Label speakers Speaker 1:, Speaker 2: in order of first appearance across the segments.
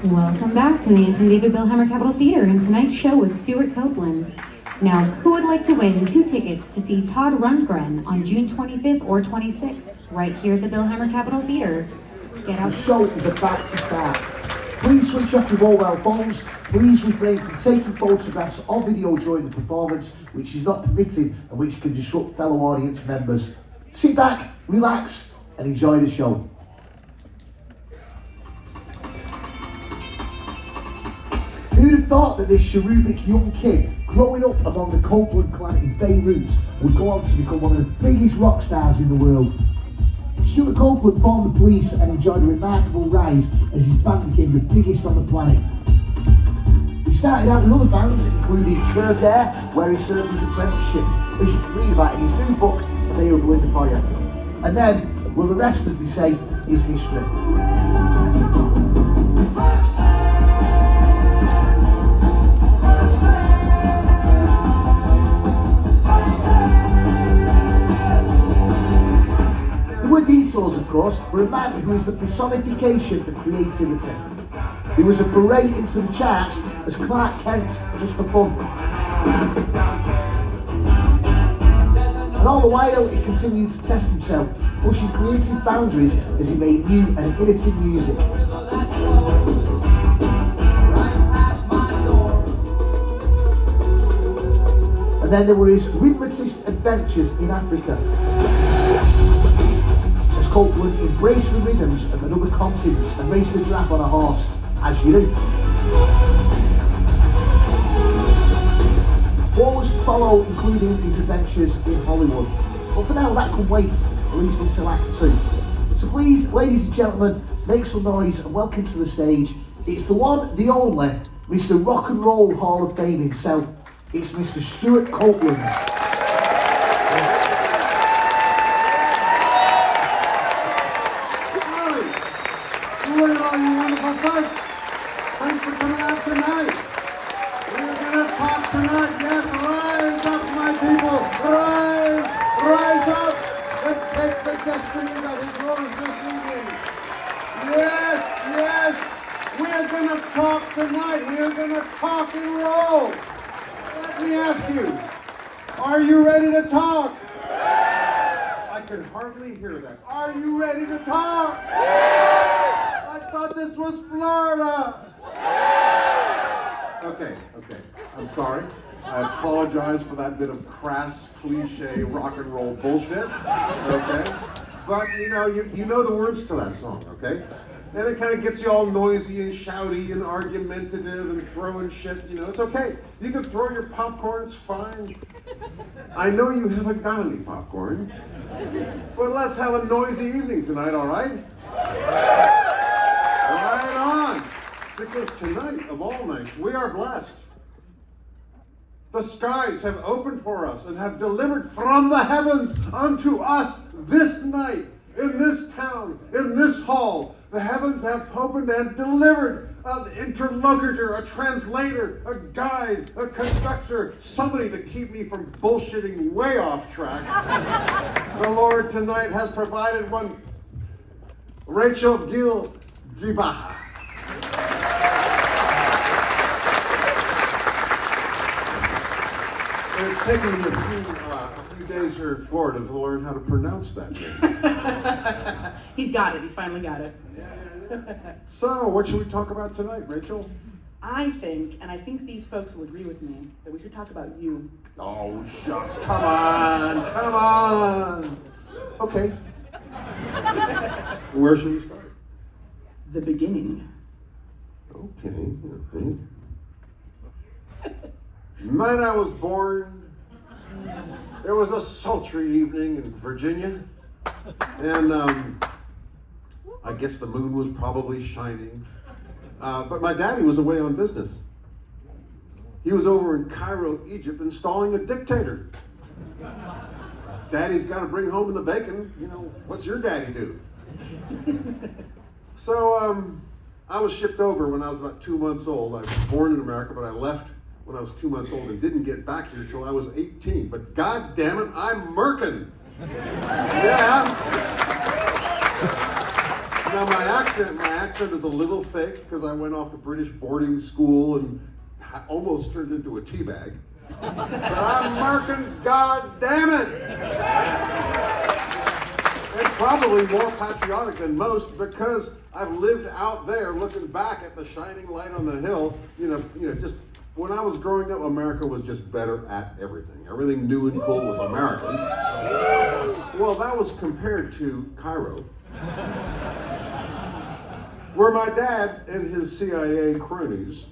Speaker 1: Welcome back to the Anthony David Billhammer Capitol Theater and tonight's show with Stewart Copeland. Now, who would like to win 2 tickets to see Todd Rundgren on June 25th or 26th, right here at the Billhammer Capitol Theater? Get out.
Speaker 2: The show is about to start. Please switch off your mobile phones. Please refrain from taking photographs or video during the performance, which is not permitted and which can disrupt fellow audience members. Sit back, relax, and enjoy the show. Who'd have thought that this cherubic young kid, growing up among the Copeland clan in Beirut, would go on to become one of the biggest rock stars in the world? Stewart Copeland formed the Police and enjoyed a remarkable rise as his band became the biggest on the planet. He started out with other bands, including Clearwater, where he served his apprenticeship, as you can read about in his new book, available in the foyer. And then, well, the rest, as they say, is history. There were detours, of course, for a man who is the personification of creativity. He was a parade into the charts as Clark Kent, just for fun. And all the while, he continued to test himself, pushing creative boundaries as he made new and innovative music. And then there were his rhythmicist adventures in Africa, as Copeland embraced the rhythms of another continent and raced a giraffe on a horse, as you do. What was to follow, including his adventures in Hollywood. But for now, that can wait, at least until Act 2. So please, ladies and gentlemen, make some noise and welcome to the stage. It's the one, the only, Mr. Rock and Roll Hall of Fame himself. It's Mr. Stewart Copeland.
Speaker 3: Good all you wonderful folks. Thanks for coming out tonight. We're going to talk tonight. Yes, rise up, my people. Rise up and take the destiny that is yours this evening. Yes, we're going to talk tonight. We're going to talk and roll. Let me ask you, are you ready to talk? I can hardly hear that. Are you ready to talk? I thought this was Florida. Okay. I'm sorry. I apologize for that bit of crass, cliche, rock and roll bullshit. Okay? But you know the words to that song, okay? And it kind of gets you all noisy and shouty and argumentative and throwing shit, it's okay. You can throw your popcorn, it's fine. I know you haven't got any popcorn, but let's have a noisy evening tonight, all right? Right on! Because tonight, of all nights, we are blessed. The skies have opened for us and have delivered from the heavens unto us this night, in this town, in this hall. The heavens have opened and delivered an interlocutor, a translator, a guide, a conductor, somebody to keep me from bullshitting way off track. The Lord tonight has provided one, Rachel Gil Jibaha. It's taken me a few days here in Florida to learn how to pronounce that name.
Speaker 4: He's got it. He's finally got it.
Speaker 3: So, what should we talk about tonight, Rachel?
Speaker 4: I think these folks will agree with me, that we should talk about you.
Speaker 3: Oh, shucks. Come on. Okay. Where should we start?
Speaker 4: The beginning.
Speaker 3: Okay. The night I was born, there was a sultry evening in Virginia, and I guess the moon was probably shining, but my daddy was away on business. He was over in Cairo, Egypt, installing a dictator. Daddy's got to bring home the bacon, what's your daddy do? So I was shipped over when I was about 2 months old. I was born in America, but I left when I was 2 months old and didn't get back here until I was 18. But God damn it, I'm Merkin. Yeah. Now my accent is a little fake because I went off to British boarding school and almost turned into a teabag. But I'm American, god damn it! And probably more patriotic than most because I've lived out there looking back at the shining light on the hill. Just when I was growing up, America was just better at everything. Everything new and cool was American. Well, that was compared to Cairo, where my dad and his CIA cronies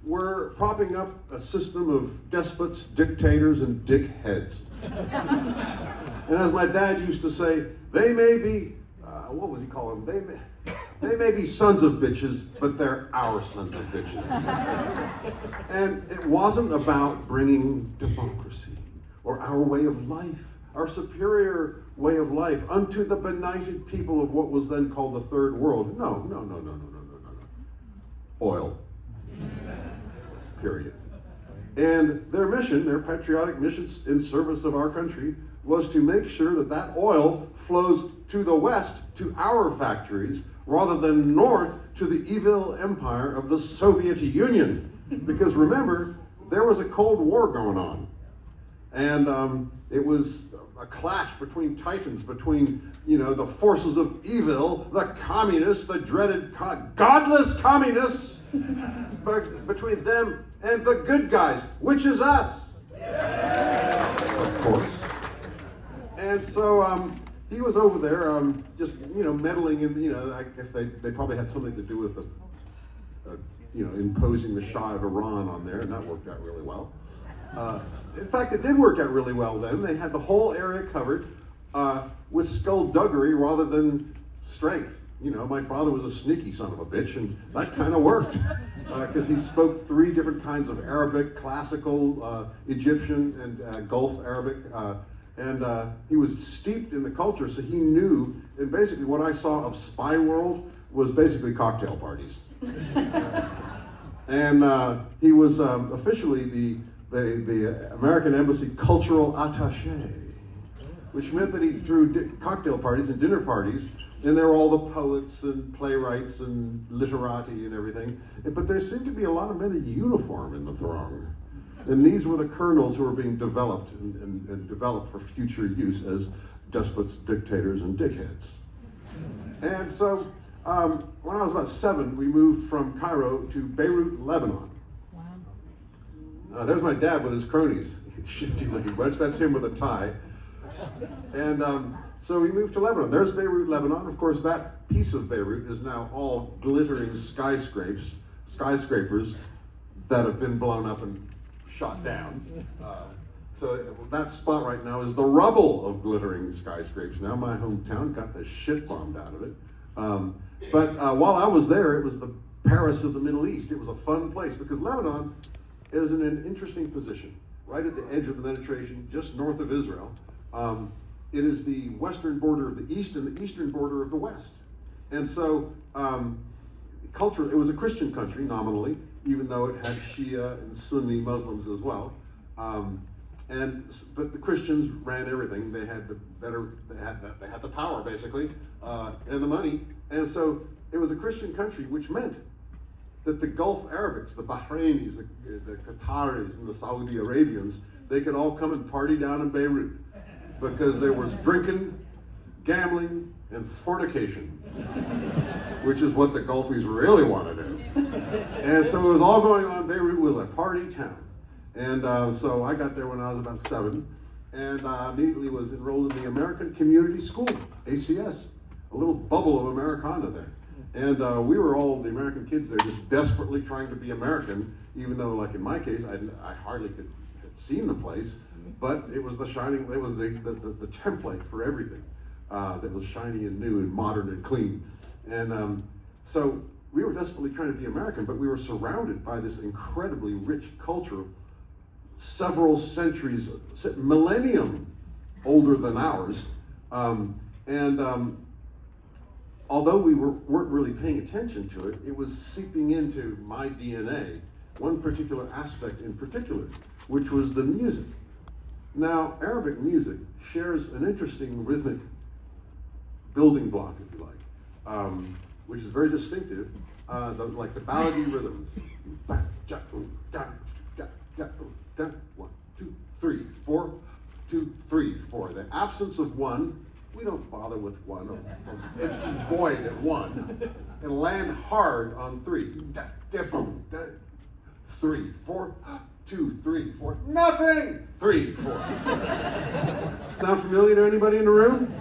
Speaker 3: were propping up a system of despots, dictators, and dickheads. And as my dad used to say, they may be, what was he calling them? They may be sons of bitches, but they're our sons of bitches. And it wasn't about bringing democracy or our way of life, our superior way of life unto the benighted people of what was then called the Third World. No. Oil. Period. And their mission, their patriotic mission in service of our country, was to make sure that that oil flows to the west, to our factories, rather than north to the evil empire of the Soviet Union. Because remember, there was a Cold War going on. And it was a clash between titans, between, the forces of evil, the communists, the dreaded godless communists, between them and the good guys, which is us, of course. And so he was over there, just meddling in. I guess they probably had something to do with the, imposing the Shah of Iran on there, and that worked out really well. In fact, it did work out really well then. They had the whole area covered with skullduggery rather than strength. My father was a sneaky son of a bitch, and that kind of worked because he spoke 3 different kinds of Arabic, classical, Egyptian, and Gulf Arabic. And he was steeped in the culture, so he knew, and basically what I saw of Spy World was basically cocktail parties. And he was officially the American Embassy cultural attaché, which meant that he threw cocktail parties and dinner parties, and there were all the poets and playwrights and literati and everything. But there seemed to be a lot of men in uniform in the throng. And these were the colonels who were being developed and developed for future use as despots, dictators, and dickheads. And so when I was about 7, we moved from Cairo to Beirut, Lebanon. Wow. There's my dad with his cronies, shifty looking bunch. That's him with a tie. And so we moved to Lebanon. There's Beirut, Lebanon. Of course, that piece of Beirut is now all glittering skyscrapers that have been blown up and shot down. So that spot right now is the rubble of glittering skyscrapers. Now my hometown got the shit bombed out of it. But while I was there, it was the Paris of the Middle East. It was a fun place because Lebanon is in an interesting position, right at the edge of the Mediterranean, just north of Israel. It is the western border of the east and the eastern border of the west. And so it was a Christian country nominally, even though it had Shia and Sunni Muslims as well. But the Christians ran everything. They had they had the power basically, and the money. And so it was a Christian country, which meant that the Gulf Arabics, the Bahrainis, the Qataris, and the Saudi Arabians, they could all come and party down in Beirut because there was drinking, gambling, and fornication, which is what the Gulfies really want to do. And so it was all going on. Beirut was a party town. And so I got there when I was about 7, and immediately was enrolled in the American Community School, ACS, a little bubble of Americana there. And we were all the American kids there just desperately trying to be American, even though, like in my case, I hardly had seen the place, but it was the template for everything that was shiny and new and modern and clean. And so we were desperately trying to be American, but we were surrounded by this incredibly rich culture, several centuries, millennium older than ours. Although we weren't really paying attention to it, it was seeping into my DNA, one particular aspect in particular, which was the music. Now, Arabic music shares an interesting rhythmic building block, if you like, which is very distinctive, like the ballady rhythms. 1, 2, 3, 4, 2, 3, 4. The absence of 1, we don't bother with 1 or empty void at 1, and land hard on 3. 3, 4, 2, 3, 4. Nothing. 3, 4. Sound familiar to anybody in the room?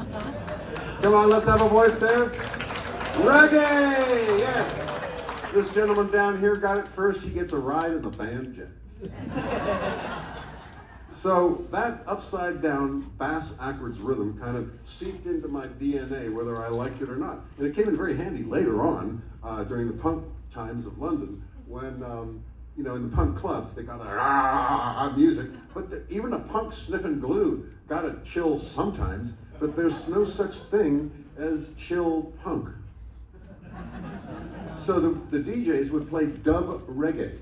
Speaker 3: Come on, let's have a voice there. Reggae, yes. This gentleman down here got it first. He gets a ride in the band jet. So that upside down bass backwards rhythm kind of seeped into my DNA, whether I liked it or not. And it came in very handy later on during the punk times of London when, in the punk clubs, they got a music. But even a punk sniffing glue got a chill sometimes, but there's no such thing as chill punk. So the DJs would play dub reggae,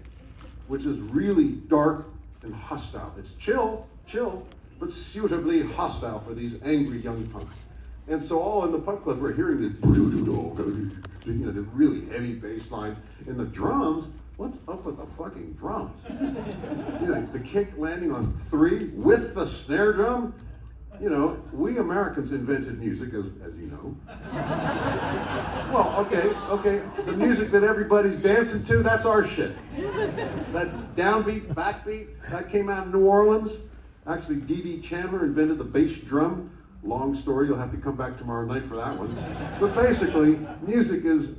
Speaker 3: which is really dark and hostile. It's chill, but suitably hostile for these angry young punks. And so all in the punk club, we're hearing the really heavy bass line. And the drums, what's up with the fucking drums? The kick landing on 3 with the snare drum. We Americans invented music, as you know. Well, okay, the music that everybody's dancing to, that's our shit. That downbeat, backbeat, that came out of New Orleans. Actually, D.D. Chandler invented the bass drum. Long story, you'll have to come back tomorrow night for that one. But basically, music is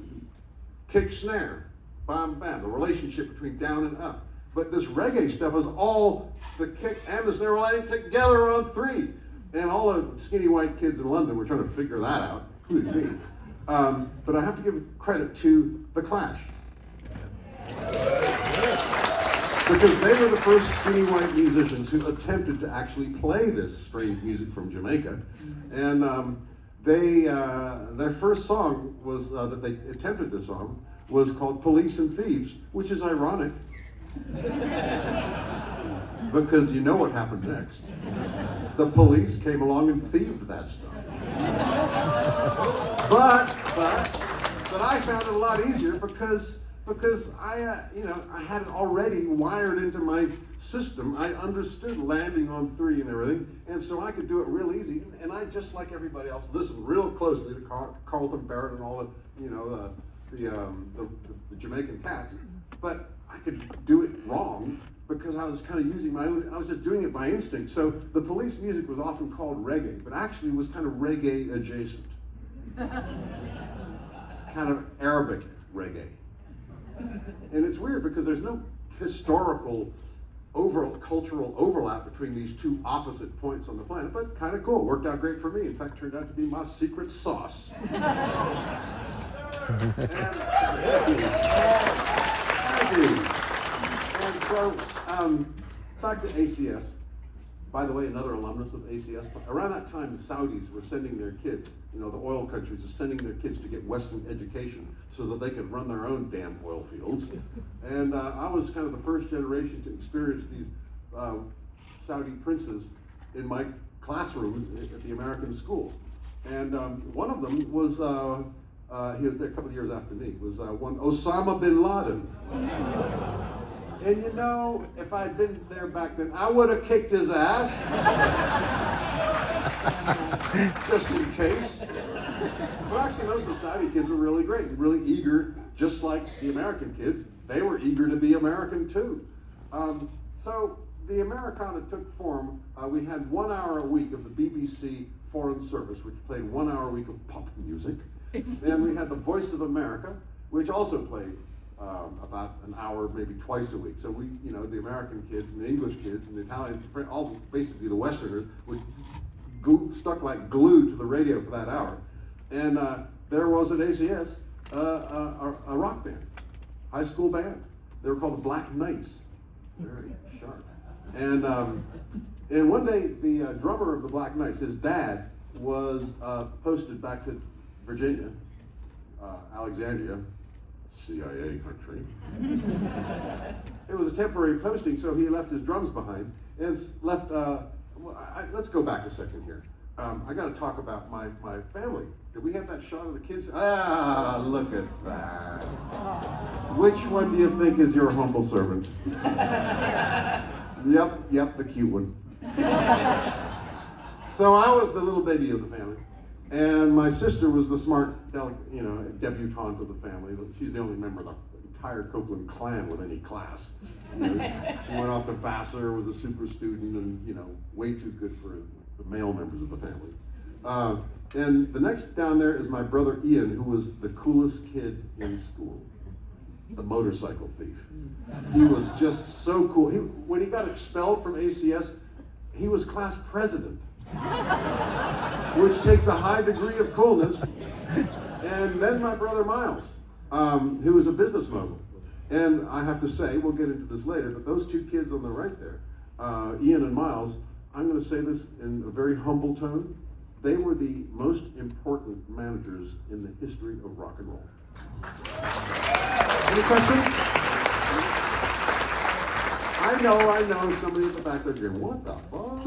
Speaker 3: kick, snare, bam, bam, the relationship between down and up. But this reggae stuff is all the kick and the snare landing together on 3. And all the skinny white kids in London were trying to figure that out, including me. But I have to give credit to The Clash. Because they were the first skinny white musicians who attempted to actually play this strange music from Jamaica. And their first song was, that they attempted this song, was called Police and Thieves, which is ironic. Because you know what happened next. The police came along and thieved that stuff. But I found it a lot easier because I had it already wired into my system. I understood landing on 3 and everything, and so I could do it real easy. And I, just like everybody else, listened real closely to Carlton Barrett and all the Jamaican cats. But I could do it wrong because I was kind of using I was just doing it by instinct. So the police music was often called reggae, but actually was kind of reggae adjacent. Kind of Arabic reggae. And it's weird because there's no historical cultural overlap between these two opposite points on the planet, but kind of cool. Worked out great for me. In fact, turned out to be my secret sauce. And so, back to ACS. By the way, another alumnus of ACS. Around that time, the Saudis were sending their kids, the oil countries are sending their kids to get Western education so that they could run their own damn oil fields. And I was kind of the first generation to experience these Saudi princes in my classroom at the American school. And one of them was, he was there a couple of years after me, was one Osama bin Laden. And if I'd been there back then, I would have kicked his ass. Just in case. But actually, most of the Saudi kids were really great, really eager, just like the American kids. They were eager to be American too. So the Americana took form. We had 1 hour a week of the BBC Foreign Service, which played 1 hour a week of pop music. Then we had the Voice of America, which also played about an hour, maybe twice a week. So we, the American kids and the English kids and the Italians, all basically the Westerners, were stuck like glue to the radio for that hour. And there was at ACS a rock band, high school band. They were called the Black Knights. Very sharp. And one day, the drummer of the Black Knights, his dad, was posted back to Virginia, Alexandria, CIA country. It was a temporary posting, so he left his drums behind and left. Let's go back a second here. I got to talk about my family. Did we have that shot of the kids? Ah, look at that. Which one do you think is your humble servant? Yep, the cute one. So I was the little baby of the family, and my sister was the smart, debutante of the family. She's the only member of the entire Copeland clan with any class. She went off to Vassar, was a super student, and way too good for the male members of the family. And the next down there is my brother Ian, who was the coolest kid in school, the motorcycle thief. He was just so cool. When he got expelled from ACS, he was class president, which takes a high degree of coolness. And then my brother Miles, who was a business mogul. And I have to say, we'll get into this later, but those two kids on the right there, Ian and Miles, I'm going to say this in a very humble tone, they were the most important managers in the history of rock and roll. Any questions? I know, somebody at the back there going, what the fuck?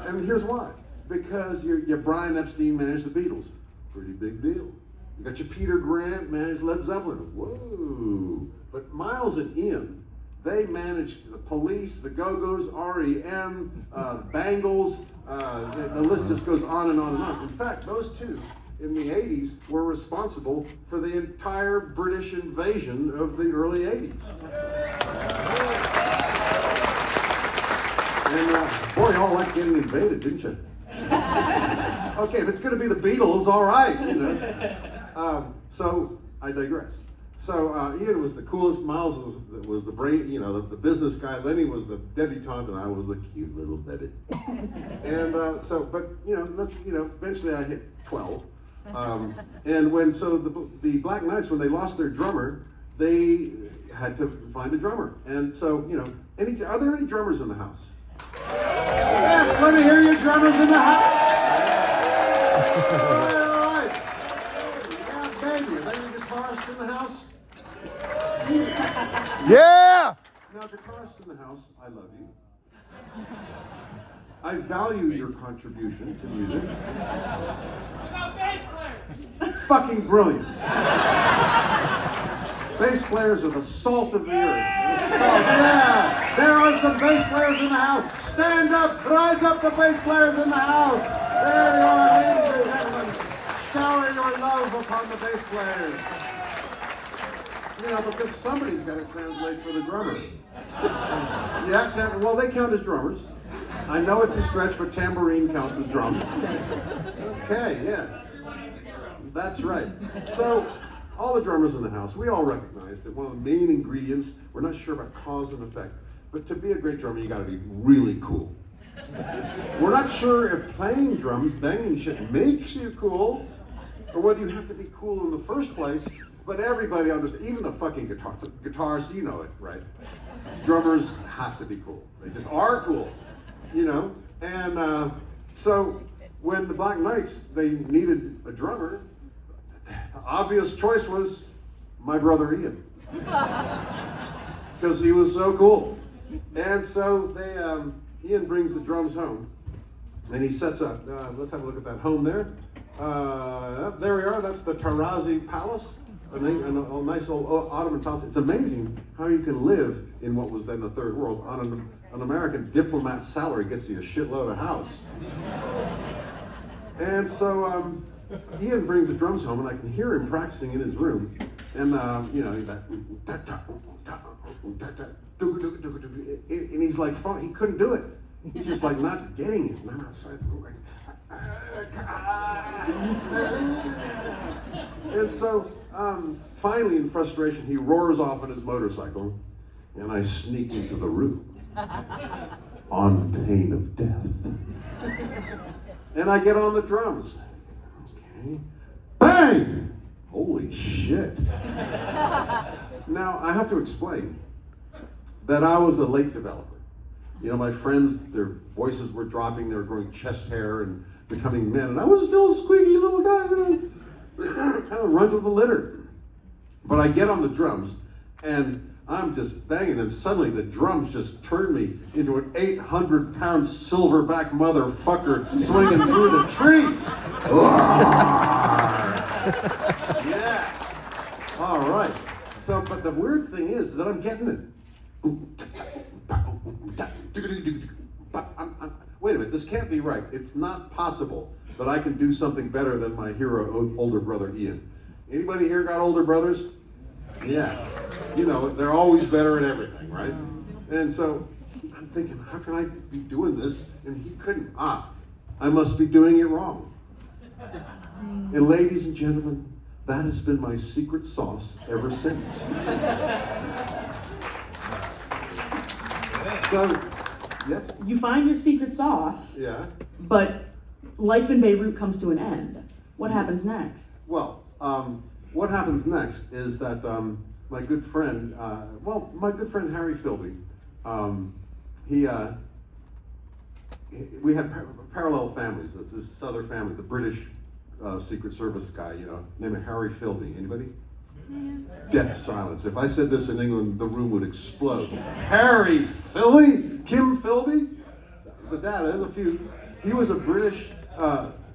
Speaker 3: And here's why. Because your Brian Epstein managed the Beatles. Pretty big deal. You got your Peter Grant managed Led Zeppelin. Whoa. But Miles and Ian, they managed the Police, the Go-Go's, REM, Bangles, the list just goes on and on and on. In fact, those two in the 80s were responsible for the entire British invasion of the early 80s. And boy, y'all like getting invaded, didn't you? Okay, if it's going to be the Beatles, all right, So I digress. So Ian was the coolest, Miles was the brain, the business guy, Lenny was the debutante, and I was the cute little baby. And eventually I hit 12. And the Black Knights, when they lost their drummer, they had to find a drummer. And so, are there any drummers in the house? Yes, let me hear your drummers in the house. All right. Yeah, baby, are there any guitarists in the house?
Speaker 2: Yeah!
Speaker 3: Now, guitarists in the house, I love you. I value your contribution to music. Fucking brilliant. Bass players are the salt of the earth. The salt, yeah! There are some bass players in the house. Stand up, rise up the bass players in the house. There you are, ladies and gentlemen. Shower your love upon the bass players. Because somebody's got to translate for the drummer. Well, they count as drummers. I know it's a stretch, but tambourine counts as drums. Okay, yeah. That's right. So, all the drummers in the house, we all recognize that one of the main ingredients, we're not sure about cause and effect, but to be a great drummer, you got to be really cool. We're not sure if playing drums, banging shit, makes you cool, or whether you have to be cool in the first place. But everybody understands, even the fucking guitarists, you know it, right? Drummers have to be cool. They just are cool, And so when the Black Knights, they needed a drummer, the obvious choice was my brother Ian. Because he was so cool. And so Ian brings the drums home, and he sets up. Let's have a look at that home there. There we are, that's the Tarazi Palace. A nice old Ottoman palace. It's amazing how you can live in what was then the third world on an American diplomat's salary gets you a shitload of house. And so Ian brings the drums home, and I can hear him practicing in his room. And and he's like, he couldn't do it. He's just like not getting it. And I'm outside like, and so finally, in frustration, he roars off on his motorcycle, and I sneak into the room on pain of death. And I get on the drums. Okay. Bang! Holy shit. Now, I have to explain that I was a late developer. My friends, their voices were dropping, they were growing chest hair and becoming men, and I was still a squeaky little guy, kind of runt of the litter. But I get on the drums, and I'm just banging, and suddenly the drums just turned me into an 800-pound silverback motherfucker swinging through the trees. Yeah. All right. So, but the weird thing is that I'm getting it. Wait a minute, this can't be right. It's not possible that I can do something better than my hero, older brother Ian. Anybody here got older brothers? Yeah. You know, they're always better at everything, right? And so I'm thinking, how can I be doing this? And he couldn't. I must be doing it wrong. And ladies and gentlemen, that has been my secret sauce ever since. So, yes?
Speaker 4: You find your secret sauce,
Speaker 3: Yeah.
Speaker 4: but life in Beirut comes to an end. What happens next?
Speaker 3: Well, what happens next is that my good friend, Harry Philby, we had parallel families. This other family, the British Secret Service guy, named Harry Philby. Anybody? Death silence. If I said this in England, the room would explode. Harry Philby? Kim Philby? The dad, there's a few. He was a British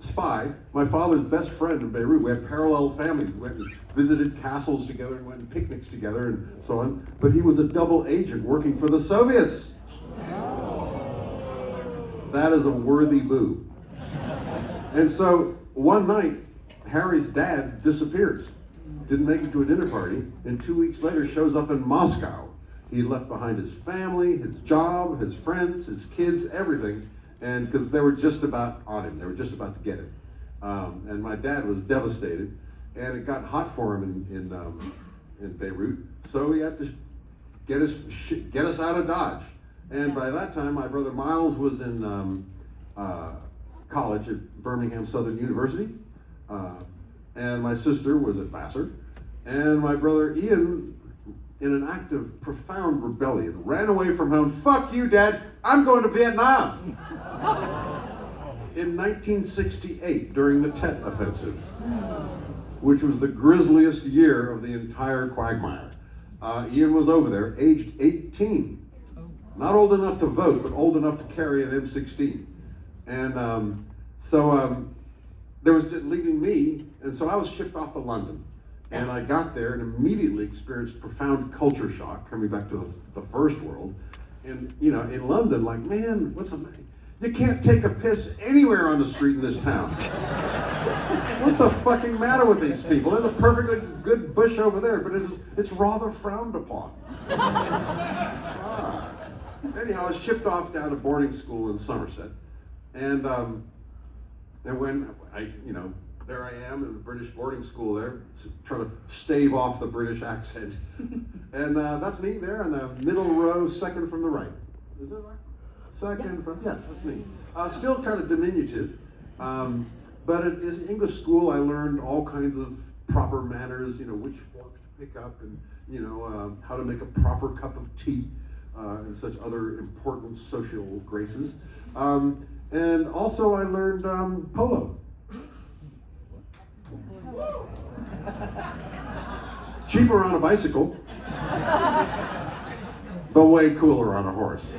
Speaker 3: spy, my father's best friend in Beirut. We had parallel families. We went and visited castles together and went on picnics together and so on. But he was a double agent working for the Soviets. That is a worthy boo. And so one night, Harry's dad disappears. Didn't make it to a dinner party, and 2 weeks later shows up in Moscow. He left behind his family, his job, his friends, his kids, everything. And because they were just about on him, they were just about to get him. And my dad was devastated, and it got hot for him in Beirut. So he had to get us out of Dodge. And by that time, my brother Miles was in college at Birmingham Southern University, and my sister was at Vassar, and my brother Ian, in an act of profound rebellion, ran away from home. Fuck you, Dad, I'm going to Vietnam. In 1968, during the Tet Offensive, which was the grisliest year of the entire quagmire. Ian was over there, aged 18. Not old enough to vote, but old enough to carry an M16. And there was just leaving me, and so I was shipped off to London. And I got there and immediately experienced profound culture shock, coming back to the first world. And, in London, like, man, you can't take a piss anywhere on the street in this town. What's the fucking matter with these people? There's a perfectly good bush over there, but it's rather frowned upon. Anyhow, I was shipped off down to boarding school in Somerset. And when there I am in the British boarding school there, trying to stave off the British accent. And that's me there in the middle row, second from the right. Is that right? Second from, yeah, that's me. Still kind of diminutive. But at English school, I learned all kinds of proper manners, which fork to pick up and, how to make a proper cup of tea and such other important social graces. And also I learned polo. Cheaper on a bicycle, but way cooler on a horse.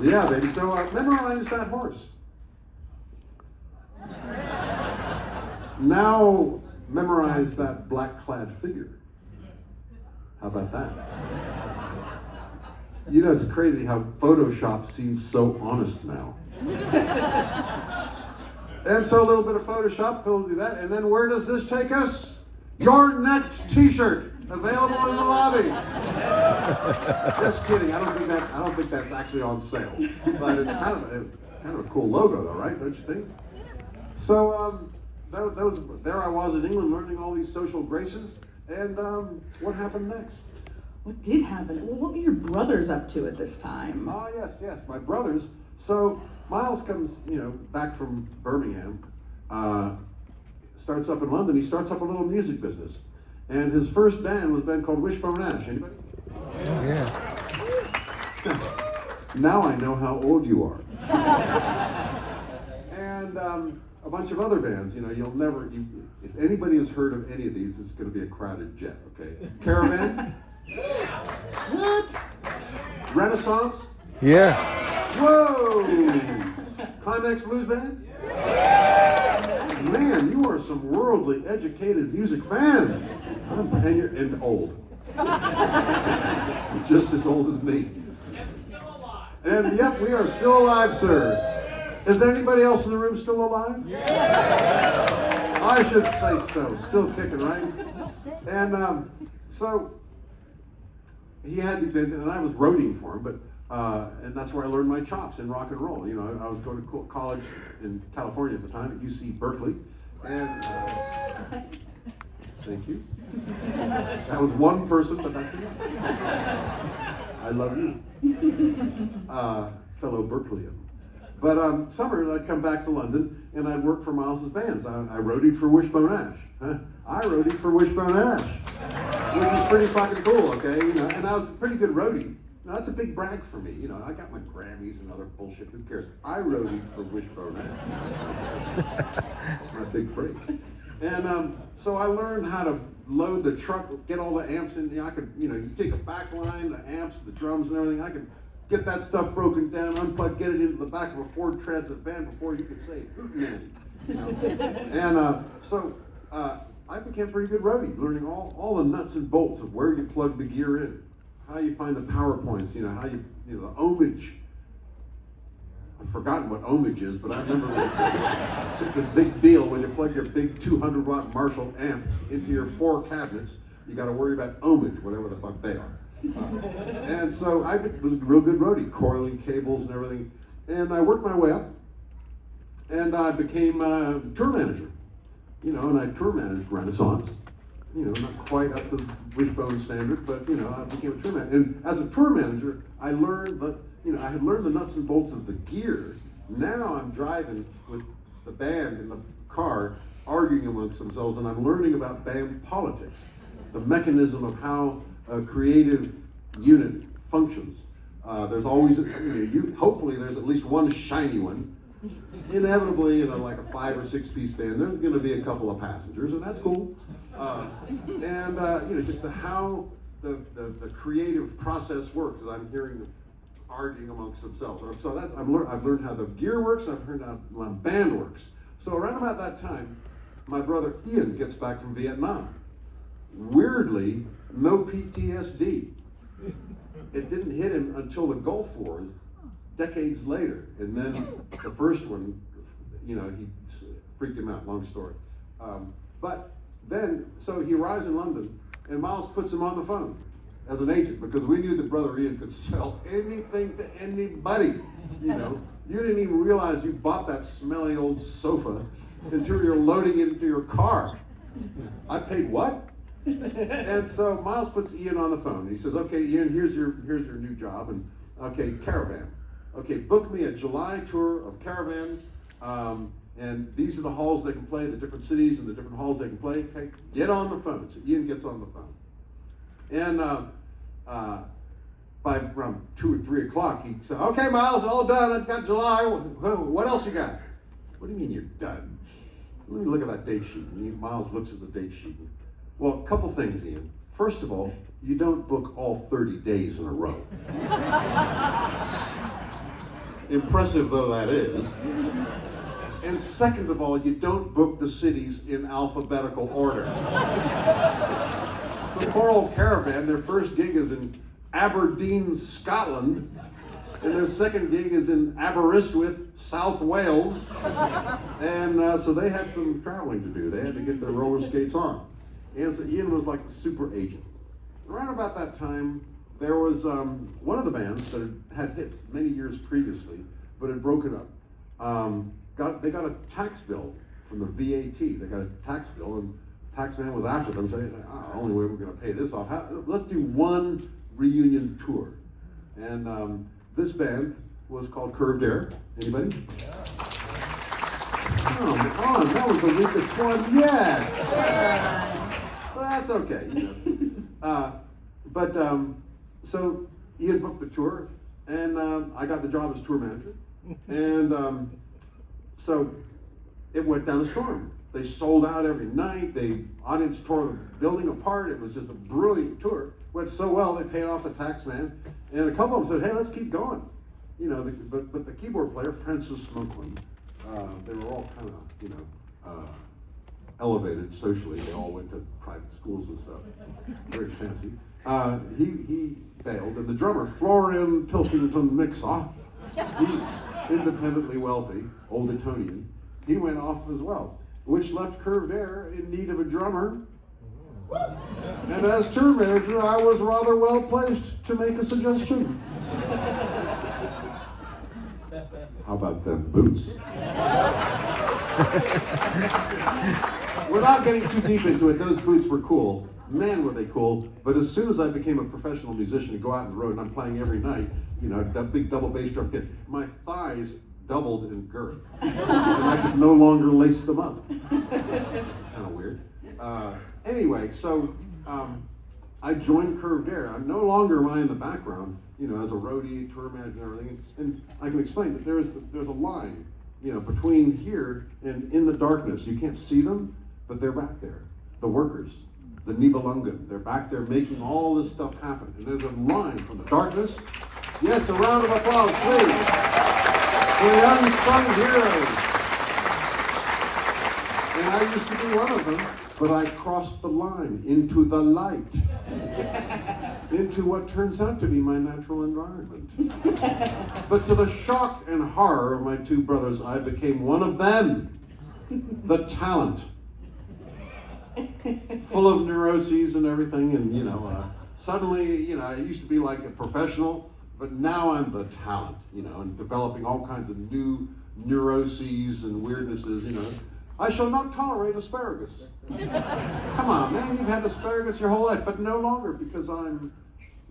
Speaker 3: Yeah, baby, so memorize that horse. Now memorize that black-clad figure. How about that? It's crazy how Photoshop seems so honest now. And so a little bit of Photoshop, we'll do that. And then where does this take us? Your next t-shirt, available in the lobby. Just kidding, I don't think that's actually on sale. But it's kind of a cool logo though, right? Don't you think? So there I was in England learning all these social graces. And what happened next?
Speaker 4: What did happen? Well, what were your brothers up to at this time?
Speaker 3: Oh, yes, my brothers. So Miles comes, back from Birmingham, starts up in London. He starts up a little music business. And his first band was a band called Wishbone Ash. Anybody?
Speaker 2: Yeah.
Speaker 3: Now I know how old you are. And a bunch of other bands. You know, if anybody has heard of any of these, it's going to be a crowded jet, okay? Caravan? What? Renaissance?
Speaker 5: Yeah.
Speaker 3: Whoa! Climax Blues Band? Man, you are some worldly, educated music fans. And old. Just as old as me. And yep, we are still alive, sir. Is there anybody else in the room still alive? Yeah. I should say so. Still kicking, right? And so he had these bands, and I was roadieing for him, but and that's where I learned my chops in rock and roll. You know, I was going to college in California at the time at UC Berkeley, and thank you. That was one person, but that's enough. I love you, fellow Berkeleyan. But summer, I'd come back to London, and I'd work for Miles's bands. I roadied for Wishbone Ash. Huh? I roadied for Wishbone Ash, which is pretty fucking cool, okay? You know, and I was a pretty good roadie. Now, that's a big brag for me. You know, I got my Grammys and other bullshit. Who cares? I roadied for Wishbone Ash. My big break. And so I learned how to load the truck, get all the amps in. I could, you know, you take a back line, the amps, the drums, and everything. I could get that stuff broken down, unplug, get it into the back of a Ford Transit van before you could say hootenanny. You know? And so I became a pretty good roadie, learning all the nuts and bolts of where you plug the gear in, how you find the power points, you know, how you know, the ohmage. I've forgotten what ohmage is, but I remember it's a big deal when you plug your big 200-watt Marshall amp into your 4 cabinets. You got to worry about ohmage, whatever the fuck they are. And so I was a real good roadie, coiling cables and everything. And I worked my way up, and I became a tour manager. You know, and I tour managed Renaissance. You know, not quite up to Wishbone standard, but you know, I became a tour manager. And as a tour manager, I learned that, you know, I had learned the nuts and bolts of the gear. Now I'm driving with the band in the car, arguing amongst themselves, and I'm learning about band politics, the mechanism of how a creative unit functions. There's always, hopefully there's at least one shiny one. Inevitably, in like a 5 or 6 piece band, there's going to be a couple of passengers, and that's cool. And you know, just how the creative process works, as I'm hearing them arguing amongst themselves. So I've learned how the gear works. I've learned how the band works. So around about that time, my brother Ian gets back from Vietnam. Weirdly, no PTSD. It didn't hit him until the Gulf War, decades later. And then the first one, you know, he freaked him out, long story. But then, so he arrives in London, and Miles puts him on the phone as an agent, because we knew that Brother Ian could sell anything to anybody, you know. You didn't even realize you bought that smelly old sofa until you're loading it into your car. I paid what? And so Miles puts Ian on the phone. He says, okay, Ian, here's your new job. And okay, Caravan. Okay, book me a July tour of Caravan. And these are the halls they can play, the different cities and the different halls they can play. Okay, get on the phone. So Ian gets on the phone. And by around 2 or 3 o'clock, he said, okay, Miles, all done. I've got July. What else you got? What do you mean you're done? Let me look at that date sheet. And Miles looks at the date sheet. Well, a couple things, Ian. First of all, you don't book all 30 days in a row. Impressive though that is. And second of all, you don't book the cities in alphabetical order. So poor old Caravan, their first gig is in Aberdeen, Scotland, and their second gig is in Aberystwyth, South Wales. And so they had some traveling to do. They had to get their roller skates on. And so Ian was like the super agent. Around about that time, there was one of the bands that had hits many years previously, but had broken up. They got a tax bill from the VAT. They got a tax bill, and the tax man was after them, saying, the only way we're going to pay this off, let's do one reunion tour. And this band was called Curved Air. Anybody? Come on, that was the weakest one yet. Well, that's okay, you know. So Ian booked the tour, and I got the job as tour manager. And so it went down a storm. They sold out every night. The audience tore the building apart. It was just a brilliant tour. Went so well, they paid off the tax man. And a couple of them said, hey, let's keep going. You know, but the keyboard player, Francis Smokeland, they were all kind of, you know, elevated socially. They all went to private schools and stuff. Very fancy. He failed. And the drummer, Florian Pilkington Mixaw, he's independently wealthy, old Etonian. He went off as well, which left Curved Air in need of a drummer. And as tour manager, I was rather well placed to make a suggestion. How about them boots? We're not getting too deep into it. Those boots were cool. Man, were they cool. But as soon as I became a professional musician and go out on the road and I'm playing every night, you know, a big double bass drum kit, my thighs doubled in girth. And I could no longer lace them up. Kind of weird. Anyway, so I joined Curved Air. I'm no longer am I in the background, you know, as a roadie, tour manager, and everything. And I can explain that there's a line, you know, between here and in the darkness. You can't see them, but they're back there. The workers, the Nibelungen, they're back there making all this stuff happen. And there's a line from the darkness. Yes, a round of applause, please, for the unsung heroes. And I used to be one of them. But I crossed the line into the light, into what turns out to be my natural environment. But to the shock and horror of my two brothers, I became one of them, the talent, full of neuroses and everything. And, you know, suddenly, you know, I used to be like a professional, but now I'm the talent, you know, and developing all kinds of new neuroses and weirdnesses, you know. I shall not tolerate asparagus. Come on, man, you've had asparagus your whole life, but no longer because I'm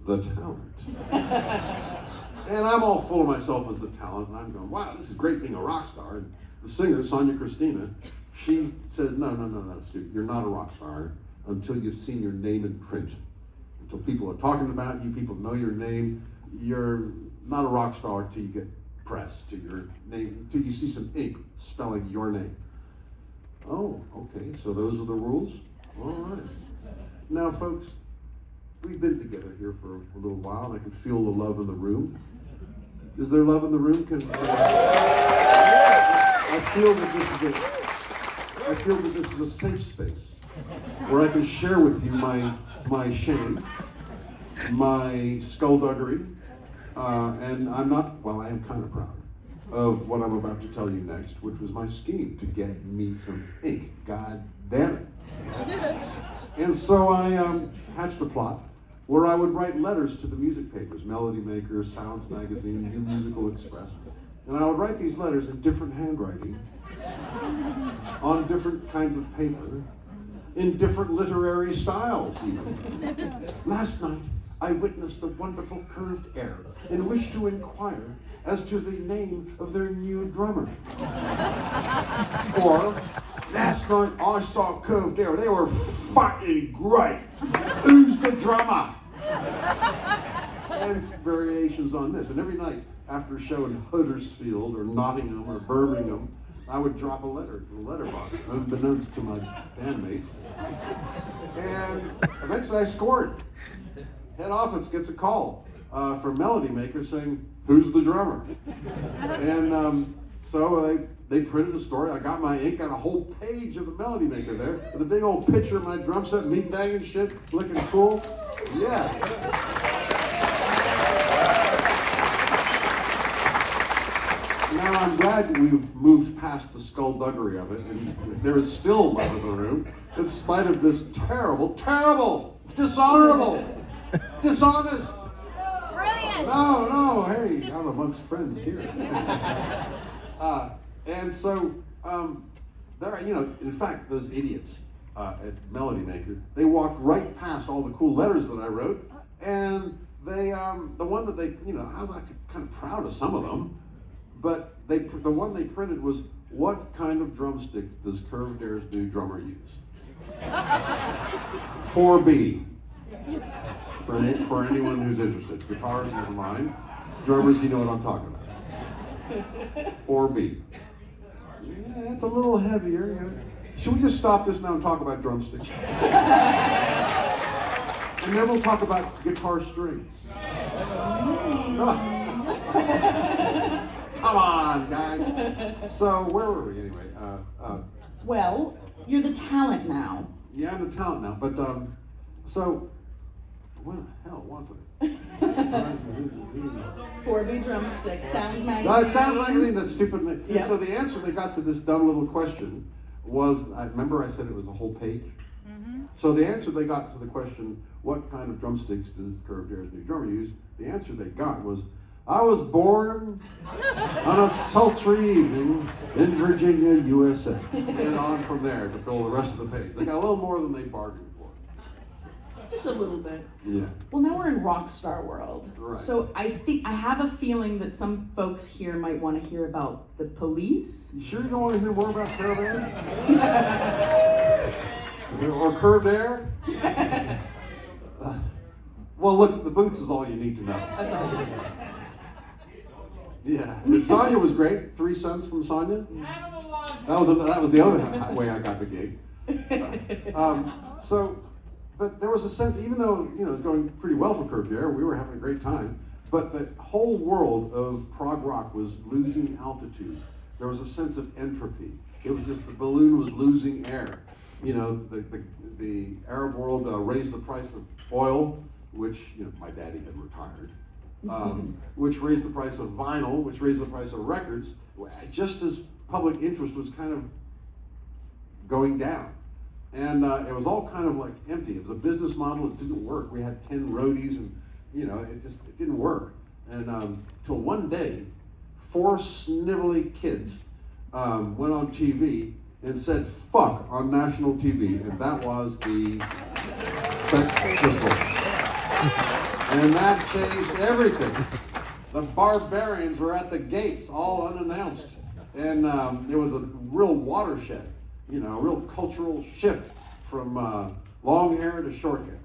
Speaker 3: the talent. And I'm all full of myself as the talent, and I'm going, wow, this is great being a rock star. And the singer, Sonia Christina, she says, no, Stu, you're not a rock star until you've seen your name in print. Until people are talking about you, people know your name. You're not a rock star until you get press to your name, until you see some ink spelling your name. Oh, okay, so those are the rules? All right. Now, folks, we've been together here for a little while, and I can feel the love in the room. Is there love in the room? I feel that this is a safe space where I can share with you my shame, my skullduggery, and I am kind of proud of what I'm about to tell you next, which was my scheme to get me some ink. God damn it. And so I hatched a plot where I would write letters to the music papers, Melody Maker, Sounds Magazine, New Musical Express. And I would write these letters in different handwriting, on different kinds of paper, in different literary styles even. Last night, I witnessed the wonderful Curved Air and wished to inquire as to the name of their new drummer. Or, last night I saw Curved Air, they were fucking great. Who's the drummer? And variations on this. And every night after a show in Huddersfield or Nottingham or Birmingham, I would drop a letter in a letterbox, unbeknownst to my bandmates. And eventually I scored. Head office gets a call from Melody Maker saying, who's the drummer? And so they printed a story. I got my ink, got a whole page of the Melody Maker there, with a big old picture of my drum set, me banging shit, looking cool. Yeah. Now I'm glad we've moved past the skullduggery of it, and there is still love in the room, in spite of this terrible, dishonorable, dishonest.
Speaker 5: Brilliant.
Speaker 3: No, hey, I'm amongst friends here. And so, there, you know, in fact, those idiots at Melody Maker, they walked right past all the cool letters that I wrote, and they, the one that they, you know, I was actually kind of proud of some of them, but the one they printed was, what kind of drumstick does Curved Air's new drummer use? 4B. For anyone who's interested. Guitars, never mind. Drummers, you know what I'm talking about. 4B. yeah, it's a little heavier. You know. Should we just stop this now and talk about drumsticks? And then we'll talk about guitar strings. Come on, guys. So where were we anyway?
Speaker 4: Well, you're the talent now.
Speaker 3: Yeah, I'm the talent now, but so what the hell was it?
Speaker 4: 4B drumsticks, Sounds Magazine.
Speaker 3: No, it sounds like that stupid.
Speaker 4: Yep.
Speaker 3: So the answer they got to this dumb little question was, I remember I said it was a whole page. So the answer they got to the question, what kind of drumsticks does Curved Air's new drummer use? The answer they got was, I was born on a sultry evening in Virginia, USA. And on from there to fill the rest of the page. They got a little more than they bargained for.
Speaker 4: Just a little bit.
Speaker 3: Yeah.
Speaker 4: Well, now we're in rock star world.
Speaker 3: Right.
Speaker 4: So I have a feeling that some folks here might want to hear about the Police.
Speaker 3: You sure you don't want to hear more about Curved Air? Or Curved Air? Well, look, the boots is all you need to know.
Speaker 4: That's all.
Speaker 3: Yeah, and Sonia was great. 3 sons from Sonia. That was the other way I got the gig. But there was a sense, even though it was going pretty well for Curved Air, we were having a great time. But the whole world of prog rock was losing altitude. There was a sense of entropy. It was just the balloon was losing air. The Arab world raised the price of oil, which my daddy had retired. Which raised the price of vinyl, which raised the price of records, just as public interest was kind of going down. And it was all kind of like empty. It was a business model, it didn't work. We had 10 roadies and it didn't work. And till one day, 4 snivelly kids went on TV and said fuck on national TV, and that was the Sex Pistols. And that changed everything. The Barbarians were at the gates, all unannounced. And it was a real watershed, a real cultural shift from long hair to short hair,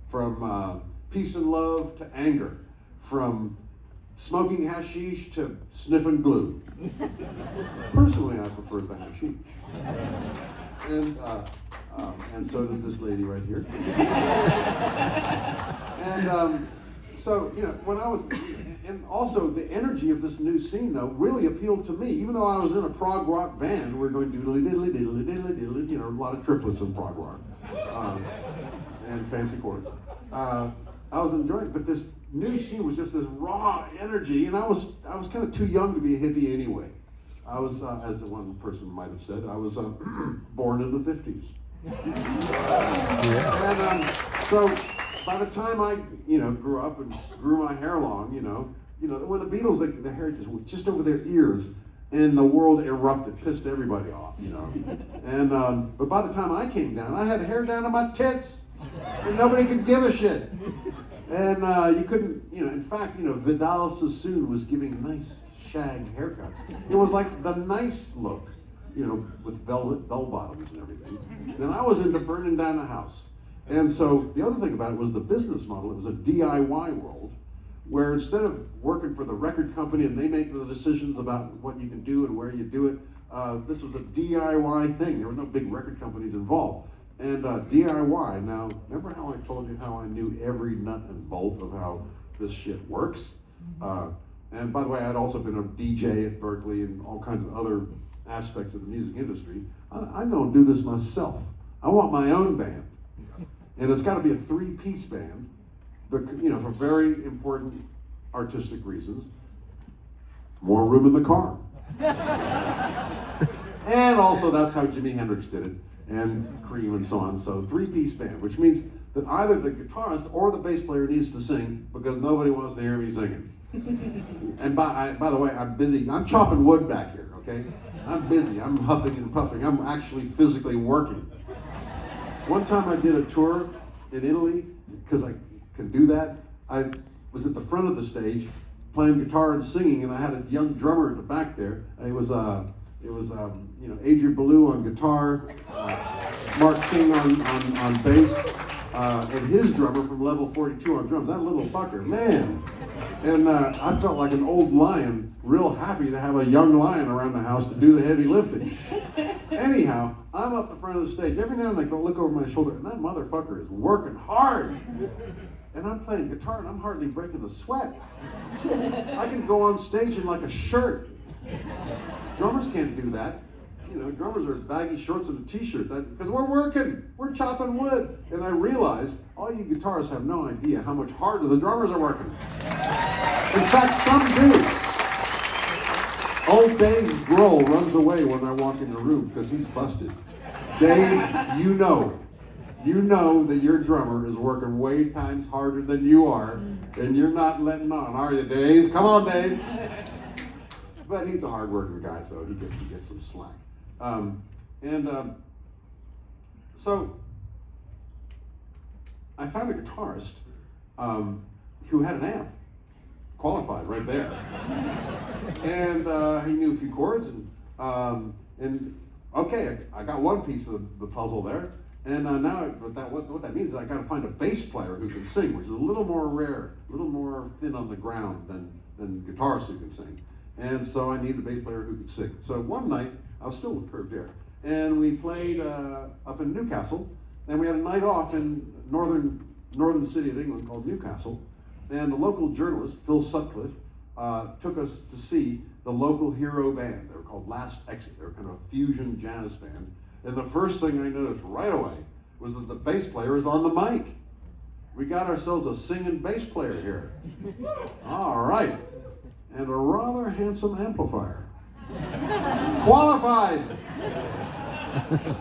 Speaker 3: from peace and love to anger, from smoking hashish to sniffing glue. Personally, I prefer the hashish. And so does this lady right here. And so, when I was, and also the energy of this new scene, though, really appealed to me. Even though I was in a prog rock band, we're going diddly diddly diddly diddly diddly, a lot of triplets in prog rock, and fancy chords. I was enjoying it, but this new scene was just this raw energy, and I was kind of too young to be a hippie anyway. I was, as the one person might have said, I was born in the 50s. And so by the time I, grew up and grew my hair long, when the Beatles, the hair just over their ears, and the world erupted, pissed everybody off, And but by the time I came down, I had hair down to my tits, and nobody could give a shit. And you couldn't, in fact, Vidal Sassoon was giving nice shag haircuts. It was like the nice look, with velvet bell bottoms and everything. Then I was into burning down the house. And so the other thing about it was the business model. It was a DIY world where instead of working for the record company and they make the decisions about what you can do and where you do it, this was a DIY thing. There were no big record companies involved. And DIY, now, remember how I told you how I knew every nut and bolt of how this shit works? And by the way, I'd also been a DJ at Berkeley and all kinds of other aspects of the music industry. I don't do this myself. I want my own band. And it's got to be a 3-piece band, but, for very important artistic reasons. More room in the car. And also that's how Jimi Hendrix did it, and Cream and so on. So 3-piece band, which means that either the guitarist or the bass player needs to sing because nobody wants to hear me singing. And by the way, I'm busy. I'm chopping wood back here, okay? I'm busy. I'm huffing and puffing. I'm actually physically working. One time I did a tour in Italy, because I can do that. I was at the front of the stage playing guitar and singing, and I had a young drummer at the back there. It was Adrian Ballou on guitar, Mark King on bass, and his drummer from level 42 on drums, that little fucker, man. And I felt like an old lion, real happy to have a young lion around the house to do the heavy lifting. Anyhow, I'm up the front of the stage. Every now and then I look over my shoulder, and that motherfucker is working hard. And I'm playing guitar, and I'm hardly breaking a sweat. I can go on stage in like a shirt. Drummers can't do that. You know, drummers are baggy shorts and a t-shirt, because we're working, we're chopping wood. And I realized all you guitarists have no idea how much harder the drummers are working. In fact, some do. Old Dave Grohl runs away when I walk in the room because he's busted. Dave, you know that your drummer is working way times harder than you are, and you're not letting on, are you, Dave? Come on, Dave. But he's a hard-working guy, so he gets some slack. So I found a guitarist who had an amp, qualified right there, and he knew a few chords, and okay, I got one piece of the puzzle there, and what that means is I got to find a bass player who can sing, which is a little more rare, a little more thin on the ground than guitarists who can sing. And so I needed a bass player who could sing. So one night, I was still with Curved Air, and we played up in Newcastle, and we had a night off in northern city of England called Newcastle, and the local journalist, Phil Sutcliffe, took us to see the local hero band. They were called Last Exit. They were kind of a fusion jazz band. And the first thing I noticed right away was that the bass player is on the mic. We got ourselves a singing bass player here. All right. And a rather handsome amplifier. Qualified!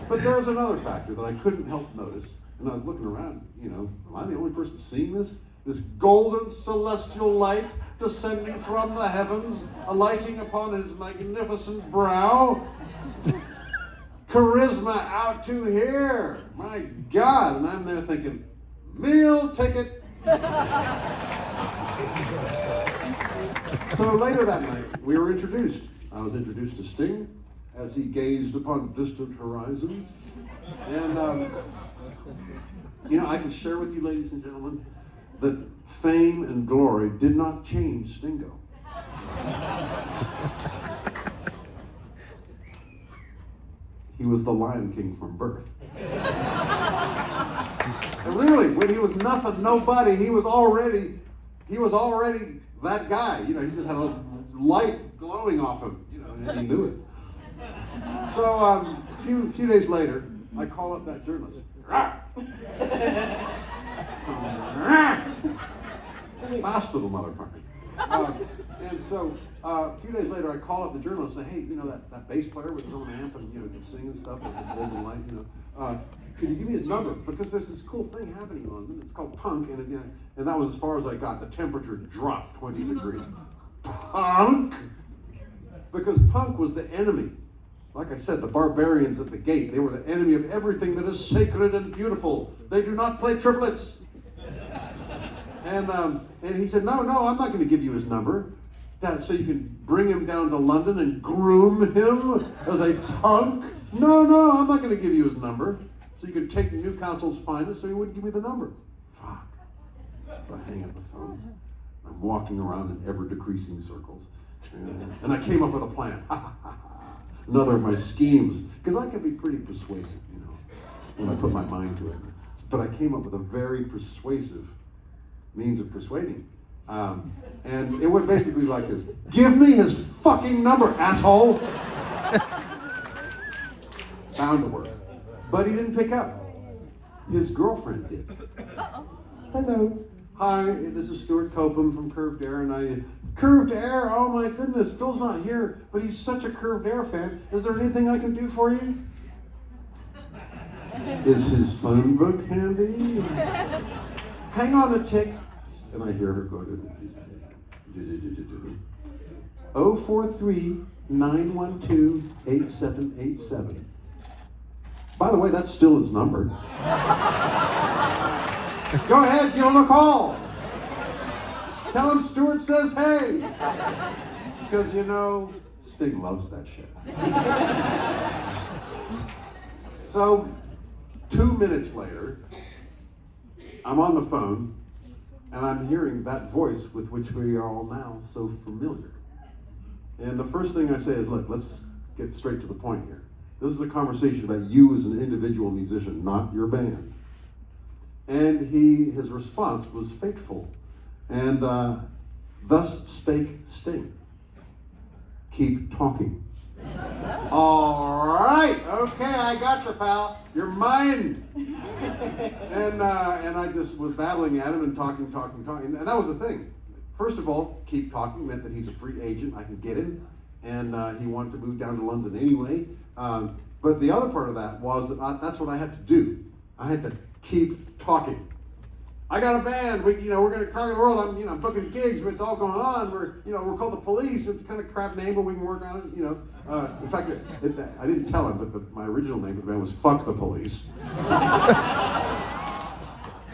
Speaker 3: But there's another factor that I couldn't help notice. And I was looking around, am I the only person seeing this? This golden celestial light descending from the heavens, alighting upon his magnificent brow. Charisma out to here. My God. And I'm there thinking, meal ticket. So later that night, we were introduced. I was introduced to Sting as he gazed upon distant horizons. And, I can share with you, ladies and gentlemen, that fame and glory did not change Stingo. He was the Lion King from birth. And really, when he was nothing, nobody, he was already that guy. He just had a light glowing off him, and he knew it. So a few days later, I call up that journalist. Fast little motherfucker. And so a few days later, I call up the journalist and say, hey, that bass player with his own amp and can sing and stuff with the golden light, could you give me his number? Because there's this cool thing happening on it's called punk, and that was as far as I got. The temperature dropped 20 degrees. Punk? Because punk was the enemy. Like I said, the barbarians at the gate, they were the enemy of everything that is sacred and beautiful. They do not play triplets. And he said, no, I'm not going to give you his number. So you can bring him down to London and groom him as a punk? No, I'm not going to give you his number. So you could take Newcastle's finest, so he wouldn't give me the number. Fuck. So I hang up the phone. I'm walking around in ever-decreasing circles. And I came up with a plan. Another of my schemes. Because I can be pretty persuasive, when I put my mind to it. But I came up with a very persuasive means of persuading. And it went basically like this. Give me his fucking number, asshole! Bound to work. But he didn't pick up. His girlfriend did. Hello. Hi, this is Stewart Copeland from Curved Air, Curved Air? Oh my goodness, Phil's not here, but he's such a Curved Air fan. Is there anything I can do for you? Is his phone book handy? Hang on a tick. And I hear her go to 043-912-8787. By the way, that's still his number. Go ahead, give him a call. Tell him Stewart says hey. Because Sting loves that shit. So 2 minutes later, I'm on the phone, and I'm hearing that voice with which we are all now so familiar. And the first thing I say is, look, let's get straight to the point here. This is a conversation about you as an individual musician, not your band. And his response was fateful. And thus spake Sting. Keep talking. All right, okay, I got you, pal. You're mine. And I just was babbling at him and talking. And that was the thing. First of all, keep talking meant that he's a free agent. I can get him. And he wanted to move down to London anyway. But the other part of that was that that's what I had to do. I had to keep talking. I got a band. We're going to conquer the world. I'm booking gigs, but it's all going on. We're called the Police. It's kind of a crap name, but we can work on it. In fact, I didn't tell him, but my original name of the band was Fuck the Police.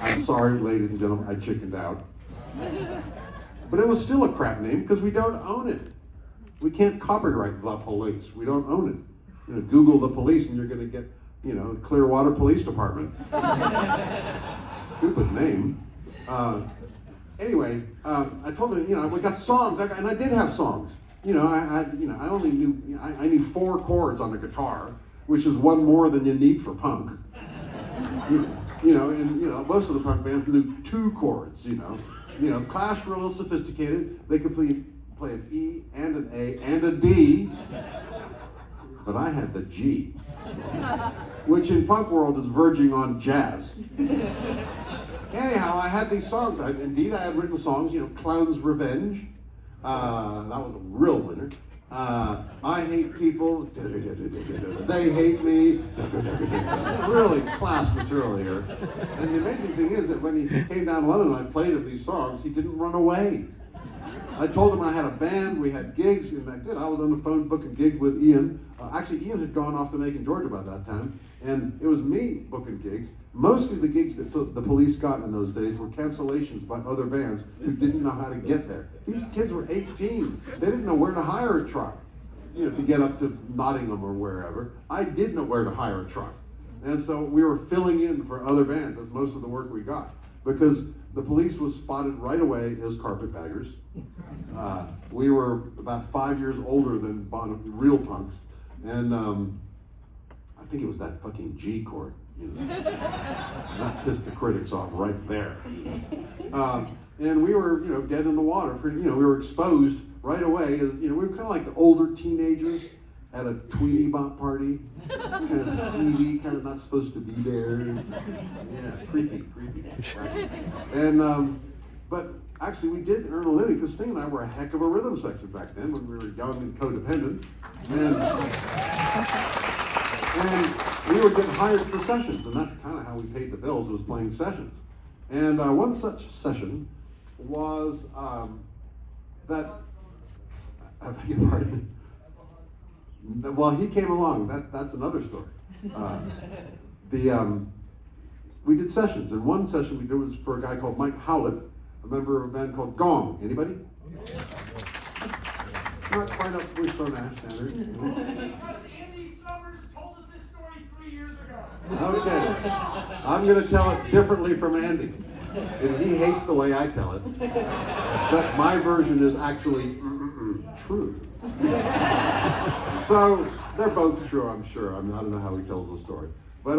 Speaker 3: I'm sorry, ladies and gentlemen, I chickened out. But it was still a crap name because we don't own it. We can't copyright the Police. We don't own it. Google the Police and you're going to get, Clearwater Police Department. Stupid name. Anyway, I told him, we got songs, and I did have songs. I only knew, I knew 4 chords on the guitar, which is one more than you need for punk. Most of the punk bands knew 2 chords. Clash were a little sophisticated. They could play an E and an A and a D, but I had the G, which in punk world is verging on jazz. Anyhow, I had these songs. I had written songs, Clown's Revenge. That was a real winner. I hate people. They hate me. Really class material here. And the amazing thing is that when he came down to London and I played him these songs, he didn't run away. I told him I had a band, we had gigs, and I did. I was on the phone booking gigs with Ian. Actually, Ian had gone off to Macon, Georgia by that time, and it was me booking gigs. Most of the gigs that the Police got in those days were cancellations by other bands who didn't know how to get there. These kids were 18. They didn't know where to hire a truck, to get up to Nottingham or wherever. I did know where to hire a truck. And so we were filling in for other bands. That's most of the work we got. Because the Police was spotted right away as carpetbaggers. We were about 5 years older than real punks. And I think it was that fucking G chord. That pissed the critics off right there. And we were, dead in the water. We were exposed right away. As we were kind of like the older teenagers at a Tweety Bop party, kind of skeevy, kind of not supposed to be there. Yeah, creepy. Right? And but actually, we did earn a living because Sting and I were a heck of a rhythm section back then when we were young and codependent, and we were getting hired for sessions, and that's kind of how we paid the bills, was playing sessions. And one such session was that. I beg your pardon. Well, he came along. That's another story. We did sessions, and one session we did was for a guy called Mike Howlett, a member of a band called Gong. Anybody? Not quite up to Wishbone Ash standard.
Speaker 5: Because Andy Summers told us this story 3 years ago.
Speaker 3: Okay. I'm going to tell it differently from Andy. And he hates the way I tell it. But my version is actually true. So they're both true, I'm sure. I don't know how he tells the story. But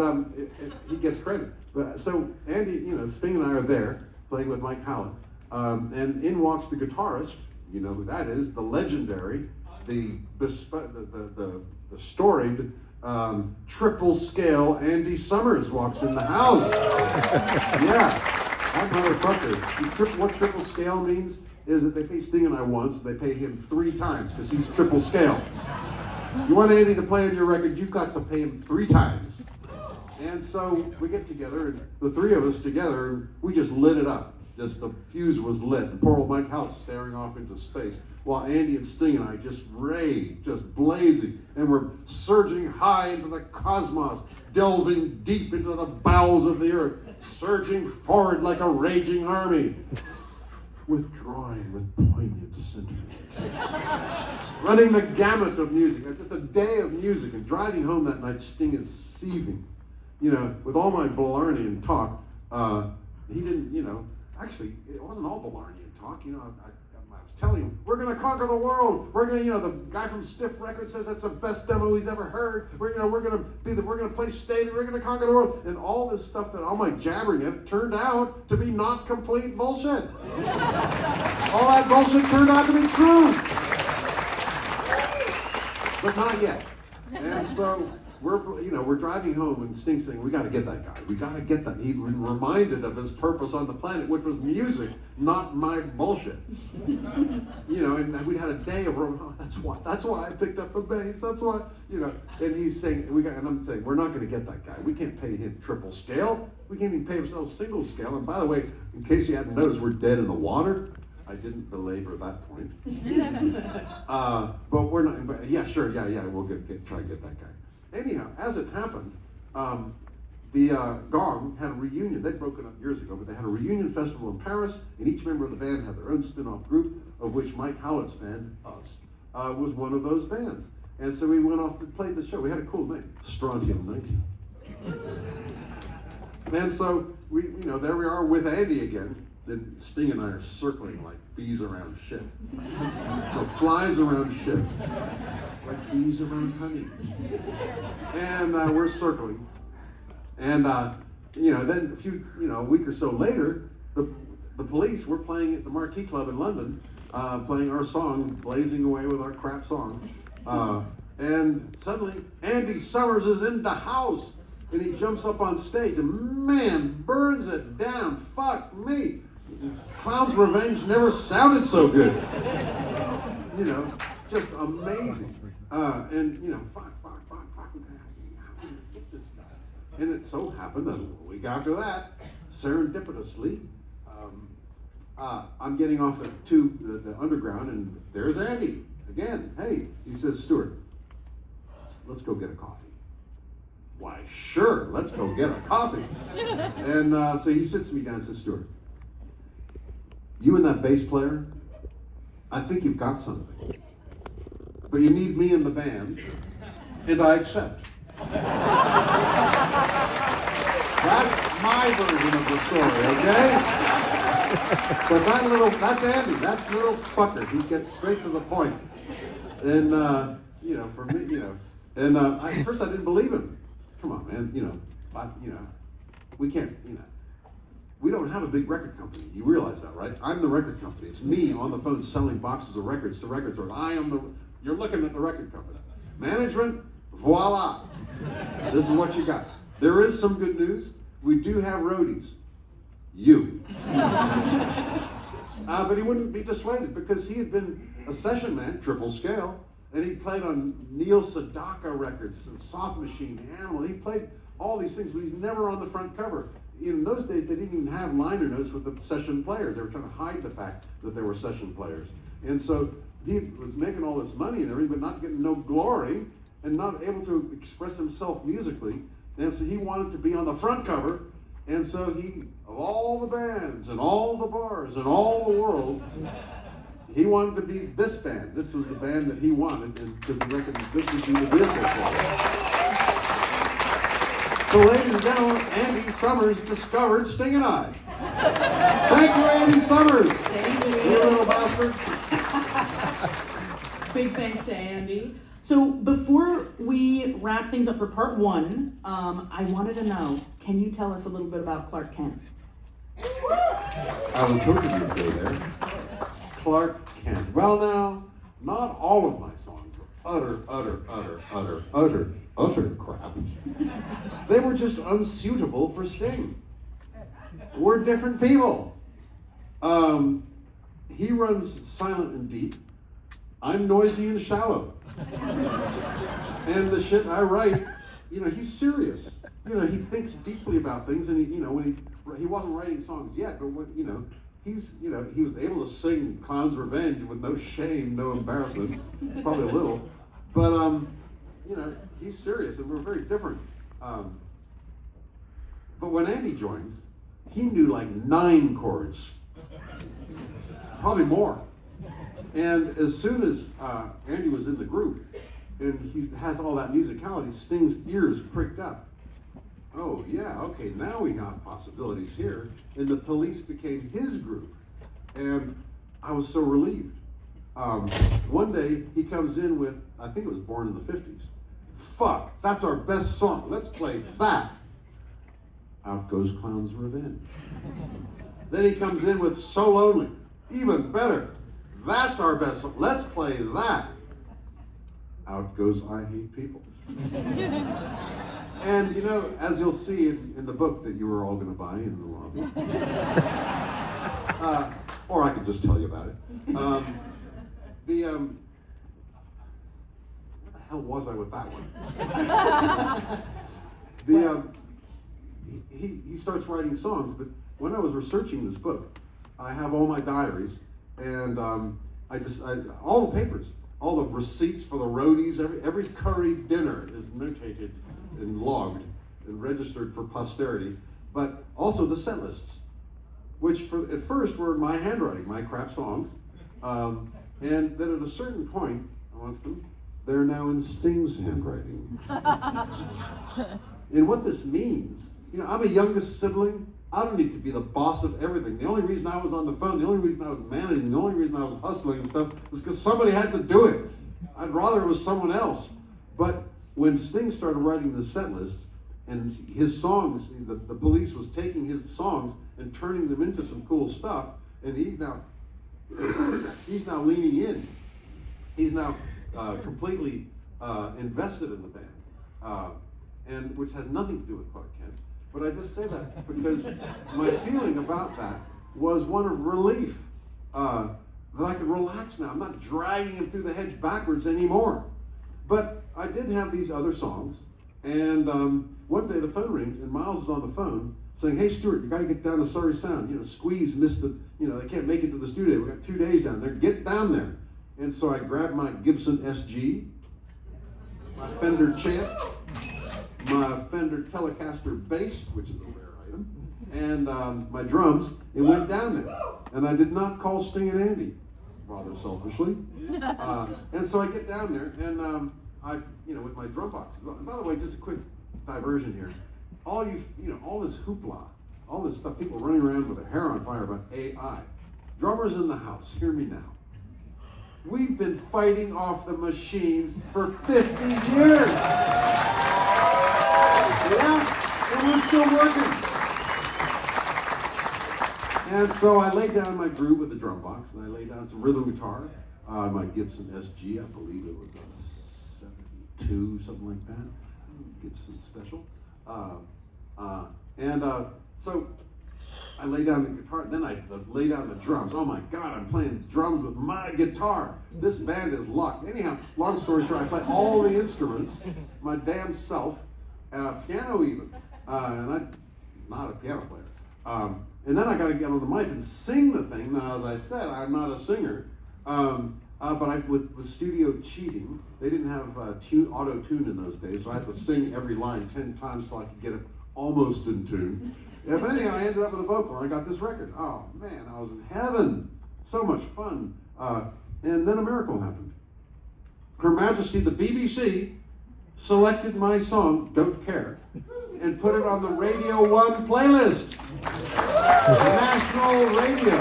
Speaker 3: he gets credit. But so Andy, Sting and I are there playing with Mike Howlett. And in walks the guitarist, you know who that is, the legendary, the storied triple scale Andy Summers walks in the house. Yeah. That motherfucker. What triple scale means is that they pay Sting and I once, they pay him 3 times because he's triple scale. You want Andy to play on your record, you've got to pay him 3 times. And so we get together, and the 3 of us together, and we just lit it up. Just the fuse was lit. And poor old Mike House staring off into space, while Andy and Sting and I just raged, just blazing, and we're surging high into the cosmos, delving deep into the bowels of the earth, surging forward like a raging army, withdrawing with poignant sentiments, running the gamut of music. Just a day of music, and driving home that night, Sting is seething. With all my blarney and talk, He didn't, actually, it wasn't all Blarney talk. I was telling him, we're going to conquer the world. We're going to, the guy from Stiff Records says that's the best demo he's ever heard. We're going to play stadium. We're going to conquer the world. And all this stuff that I'm like jabbering at turned out to be not complete bullshit. All that bullshit turned out to be true. But not yet. And so we're driving home and Sting's saying, we got to get that guy. We got to get that. He reminded of his purpose on the planet, which was music, not my bullshit. And we'd had a day of, that's why I picked up the bass. That's why, and he's saying, and I'm saying, we're not going to get that guy. We can't pay him triple scale. We can't even pay ourselves single scale. And by the way, in case you hadn't noticed, we're dead in the water. I didn't belabor that point. But we're not, but yeah, sure, yeah, we'll try to get that guy. Anyhow, as it happened, the Gong had a reunion. They'd broken up years ago, but they had a reunion festival in Paris, and each member of the band had their own spin-off group, of which Mike Howlett's band, us, was one of those bands. And so we went off and played the show. We had a cool name, Strontium 90. And so there we are with Andy again. Then Sting and I are circling like bees around shit. So flies around shit. Like bees around honey. And we're circling. And, then a week or so later, the Police were playing at the Marquee Club in London, playing our song, blazing away with our crap song. And suddenly, Andy Summers is in the house. And he jumps up on stage and, man, burns it down. Fuck me. Clown's Revenge never sounded so good. Just amazing. Fuck, get this guy. And it so happened that a week after that, serendipitously, I'm getting off at the underground, and there's Andy again. Hey, he says, Stewart, let's go get a coffee. Why, sure, let's go get a coffee. And so he sits me down and says, Stewart, you and that bass player, I think you've got something. But you need me in the band, and I accept. That's my version of the story, okay? But that's Andy, that little fucker. He gets straight to the point. And, for me, and at first I didn't believe him. Come on, man, we can't, we don't have a big record company. You realize that, right? I'm the record company. It's me on the phone selling boxes of records to record stores. You're looking at the record company. Management, voila. This is what you got. There is some good news. We do have roadies. You. But he wouldn't be dissuaded because he had been a session man, triple scale, and he played on Neil Sedaka records, and Soft Machine, Animal. He played all these things, but he's never on the front cover. In those days, they didn't even have liner notes with the session players. They were trying to hide the fact that they were session players. And so he was making all this money and everything, but not getting no glory and not able to express himself musically. And so he wanted to be on the front cover. And so he, of all the bands and all the bars and all the world, he wanted to be this band. This was the band that he wanted, and to reckon this would be the vehicle for it. So, ladies and gentlemen, Andy Summers discovered Sting and I. Thank you, Andy Summers.
Speaker 4: Thank you.
Speaker 3: You little bastard.
Speaker 4: Big thanks to Andy. So before we wrap things up for part one, I wanted to know, can you tell us a little bit about Clark Kent?
Speaker 3: I was hoping you'd go there. Clark Kent. Well, now, not all of my songs were utter crap. They were just unsuitable for Sting. We're different people. He runs silent and deep. I'm noisy and shallow. And the shit I write, he's serious. He thinks deeply about things, and when he wasn't writing songs yet, but when, he was able to sing Clown's Revenge with no shame, no embarrassment, probably a little, but he's serious, and we're very different. But when Andy joins, he knew like 9 chords, probably more. And as soon as Andy was in the group, and he has all that musicality, Sting's ears pricked up. oh yeah, okay, now we got possibilities here. And the Police became his group. And I was so relieved. One day he comes in with, I think it was Born in the 50s. Fuck, that's our best song. Let's play that. Out goes Clown's Revenge. Then he comes in with So Lonely. Even better. That's our best song. Let's play that. Out goes I Hate People. And you know, as you'll see in the book that you were all going to buy in the lobby, or I could just tell you about it. Where the hell was I with that one? He starts writing songs, but when I was researching this book, I have all my diaries, and all the papers, all the receipts for the roadies, every curry dinner is notated and logged and registered for posterity, but also the set lists, which at first were my handwriting, my crap songs, and then at a certain point, they're now in Sting's handwriting. And what this means, you know, I'm a youngest sibling. I don't need to be the boss of everything. The only reason I was on the phone, the only reason I was managing, the only reason I was hustling and stuff was because somebody had to do it. I'd rather it was someone else. But when Sting started writing the set list, and his songs, the Police was taking his songs and turning them into some cool stuff, and he's now leaning in. He's now completely invested in the band, and which has nothing to do with Clark Kent. But I just say that because my feeling about that was one of relief, that I could relax now. I'm not dragging him through the hedge backwards anymore. But I did have these other songs, and one day the phone rings, and Miles is on the phone saying, "Hey Stewart, you got to get down to Surrey Sound. You know, Squeeze missed the, you know, they can't make it to the studio. We got 2 days down there. Get down there." And so I grabbed my Gibson SG, my Fender Champ, my Fender Telecaster bass, which is a rare item, and my drums, and went down there. And I did not call Sting and Andy, rather selfishly. And so I get down there, and I, you know, with my drum box. By the way, just a quick diversion here. All this hoopla, all this stuff, people running around with their hair on fire about AI. Drummers in the house, hear me now. We've been fighting off the machines for 50 years. Yeah, and we're still working. And so I laid down my groove with the drum box, and I laid down some rhythm guitar, my Gibson SG, I believe it was a 72, something like that, Gibson Special. So I lay down the guitar, then I lay down the drums. Oh my God, I'm playing drums with my guitar. This band is locked. Anyhow, long story short, I play all the instruments, my damn self, piano even, and I'm not a piano player. And then I got to get on the mic and sing the thing. Now, as I said, I'm not a singer, but with studio cheating, they didn't have auto-tune in those days, so I had to sing every line 10 times so I could get it almost in tune. Yeah, but anyhow, I ended up with a vocal, and I got this record. Oh man, I was in heaven. So much fun. And then a miracle happened. Her Majesty, the BBC, selected my song, Don't Care, and put it on the Radio 1 playlist. National radio.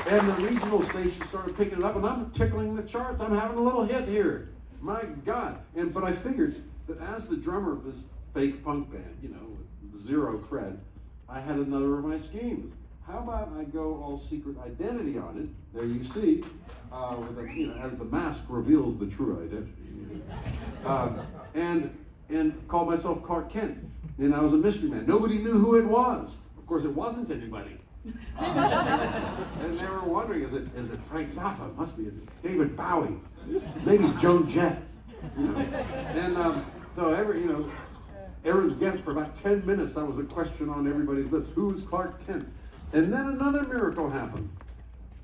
Speaker 3: And the regional station started picking it up, and I'm tickling the charts. I'm having a little hit here. My God. But I figured that as the drummer of this fake punk band, you know, with zero cred, I had another of my schemes. How about I go all secret identity on it? There you see, as the mask reveals the true identity, and call myself Clark Kent. And I was a mystery man. Nobody knew who it was. Of course, it wasn't anybody. And they were wondering, is it Frank Zappa? Must be. Is it David Bowie? Maybe Joan Jett. You know. And so everyone's guess for about 10 minutes, that was a question on everybody's lips. Who's Clark Kent? And then another miracle happened.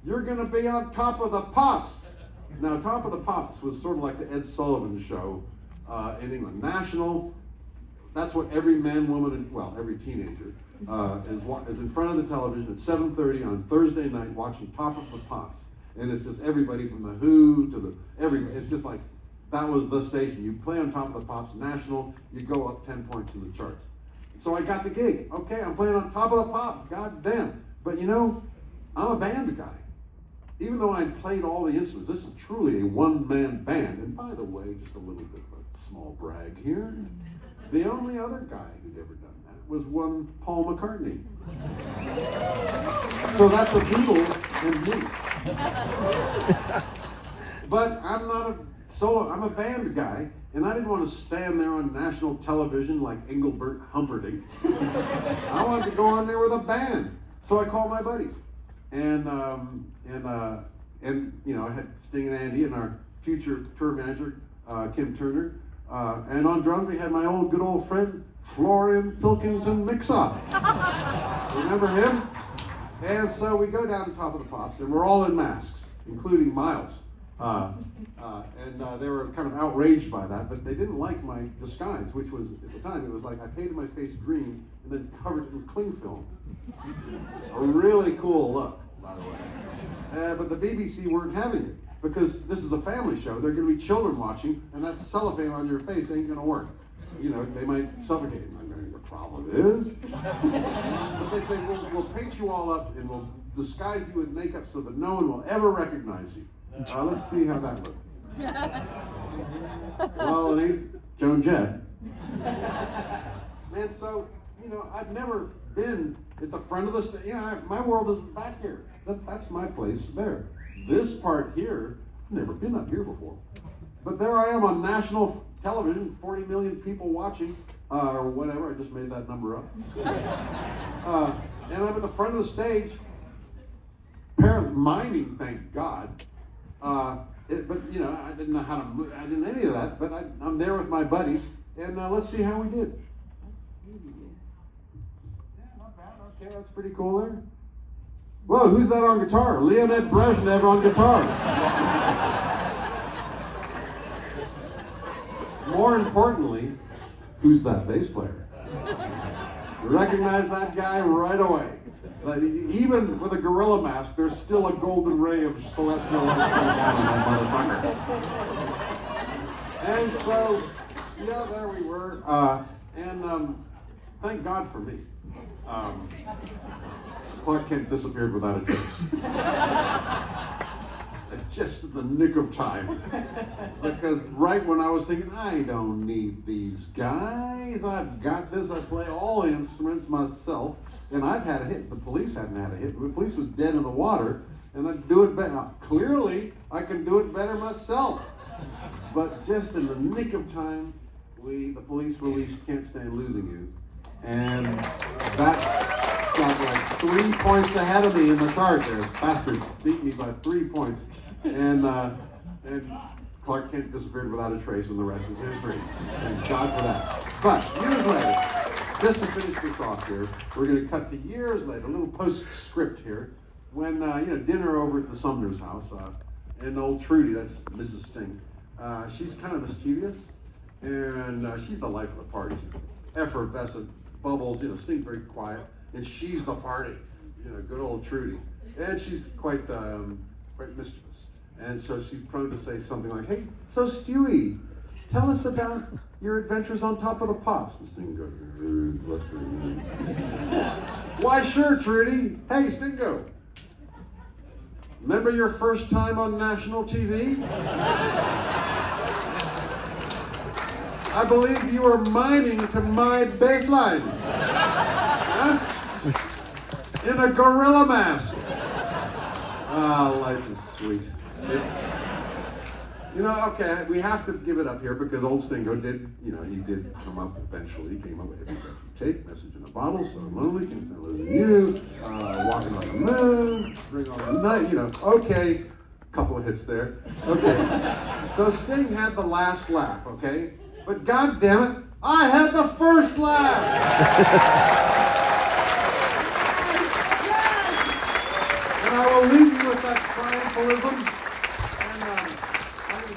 Speaker 3: You're going to be on Top of the Pops. Now, Top of the Pops was sort of like the Ed Sullivan show in England. National, that's what every man, woman, and, every teenager is in front of the television at 7:30 on Thursday night watching Top of the Pops. And it's just everybody from the Who to everybody. It's just like, that was the station. You play on Top of the Pops, national, you go up 10 points in the charts. So I got the gig. Okay, I'm playing on Top of the Pops. God damn. But you know, I'm a band guy. Even though I played all the instruments, this is truly a one-man band. And by the way, just a little bit of a small brag here. The only other guy who'd ever done that was one Paul McCartney. So that's a Beatle and me. But I'm not a solo, I'm a band guy, and I didn't want to stand there on national television like Engelbert Humperdinck. I wanted to go on there with a band. So I called my buddies. And you know, I had Sting and Andy and our future tour manager, Kim Turner. And on drums we had my old good old friend, Florian Pilkington Mixon. Remember him? And so we go down to Top of the Pops, and we're all in masks, including Miles. They were kind of outraged by that, but they didn't like my disguise, which was, at the time, it was like I painted my face green and then covered it in cling film. A really cool look, by the way. But the BBC weren't having it, because this is a family show. There are going to be children watching, and that cellophane on your face ain't going to work. You know, they might suffocate. I'm going, the problem is. But they say, we'll paint you all up, and we'll disguise you with makeup so that no one will ever recognize you. Let's see how that looks. Well, it ain't Joan Jett. And so, you know, I've never been at the front of the stage. You know, my world is back here. That's my place there. This part here, I've never been up here before. But there I am on national television, 40 million people watching, or whatever, I just made that number up. And I'm at the front of the stage, apparently miming, thank God. But you know, I didn't know how to move, I didn't any of that, but I'm there with my buddies, and let's see how we did. Yeah, not bad, okay, that's pretty cool there. Whoa, who's that on guitar? Leonid Brezhnev on guitar. More importantly, who's that bass player? You recognize that guy right away. Like, even with a gorilla mask, there's still a golden ray of celestial light coming down on that motherfucker. And so, yeah, there we were. Thank God for me. Clark Kent disappeared without a trace. Just in the nick of time. Because right when I was thinking, I don't need these guys. I've got this. I play all the instruments myself. And I've had a hit. The police hadn't had a hit. The police was dead in the water. And I'd do it better. Now, clearly, I can do it better myself. But just in the nick of time, the police released Can't Stand Losing You. And that got like 3 points ahead of me in the chart there. Bastard beat me by 3 points. And Clark Kent disappeared without a trace, and the rest is history. Thank God for that. But years later, just to finish this off here, we're going to cut to years later, a little postscript here, when dinner over at the Sumner's house, and old Trudy, that's Mrs. Sting, she's kind of mischievous, and she's the life of the party. Effervescent, bubbles, Sting's very quiet, and she's the party, good old Trudy. And she's quite mischievous. And so she's prone to say something like, hey, so Stewie, tell us about your adventures on Top of the Pops. And Sting goes, why sure, Trudy. Hey, Stingo, remember your first time on national TV? I believe you were miming to my bass line. Huh? In a gorilla mask. Ah, life is sweet. Okay, we have to give it up here because old Stingo did, he did come up eventually. He came up with Every Breath You Take, Message in a Bottle, So Lonely, Can't Stand Losing You, Walking on the Moon, Bring On the Night, okay, couple of hits there. Okay, so Sting had the last laugh, okay? But God damn it, I had the first laugh! And I will leave you with that triumphalism.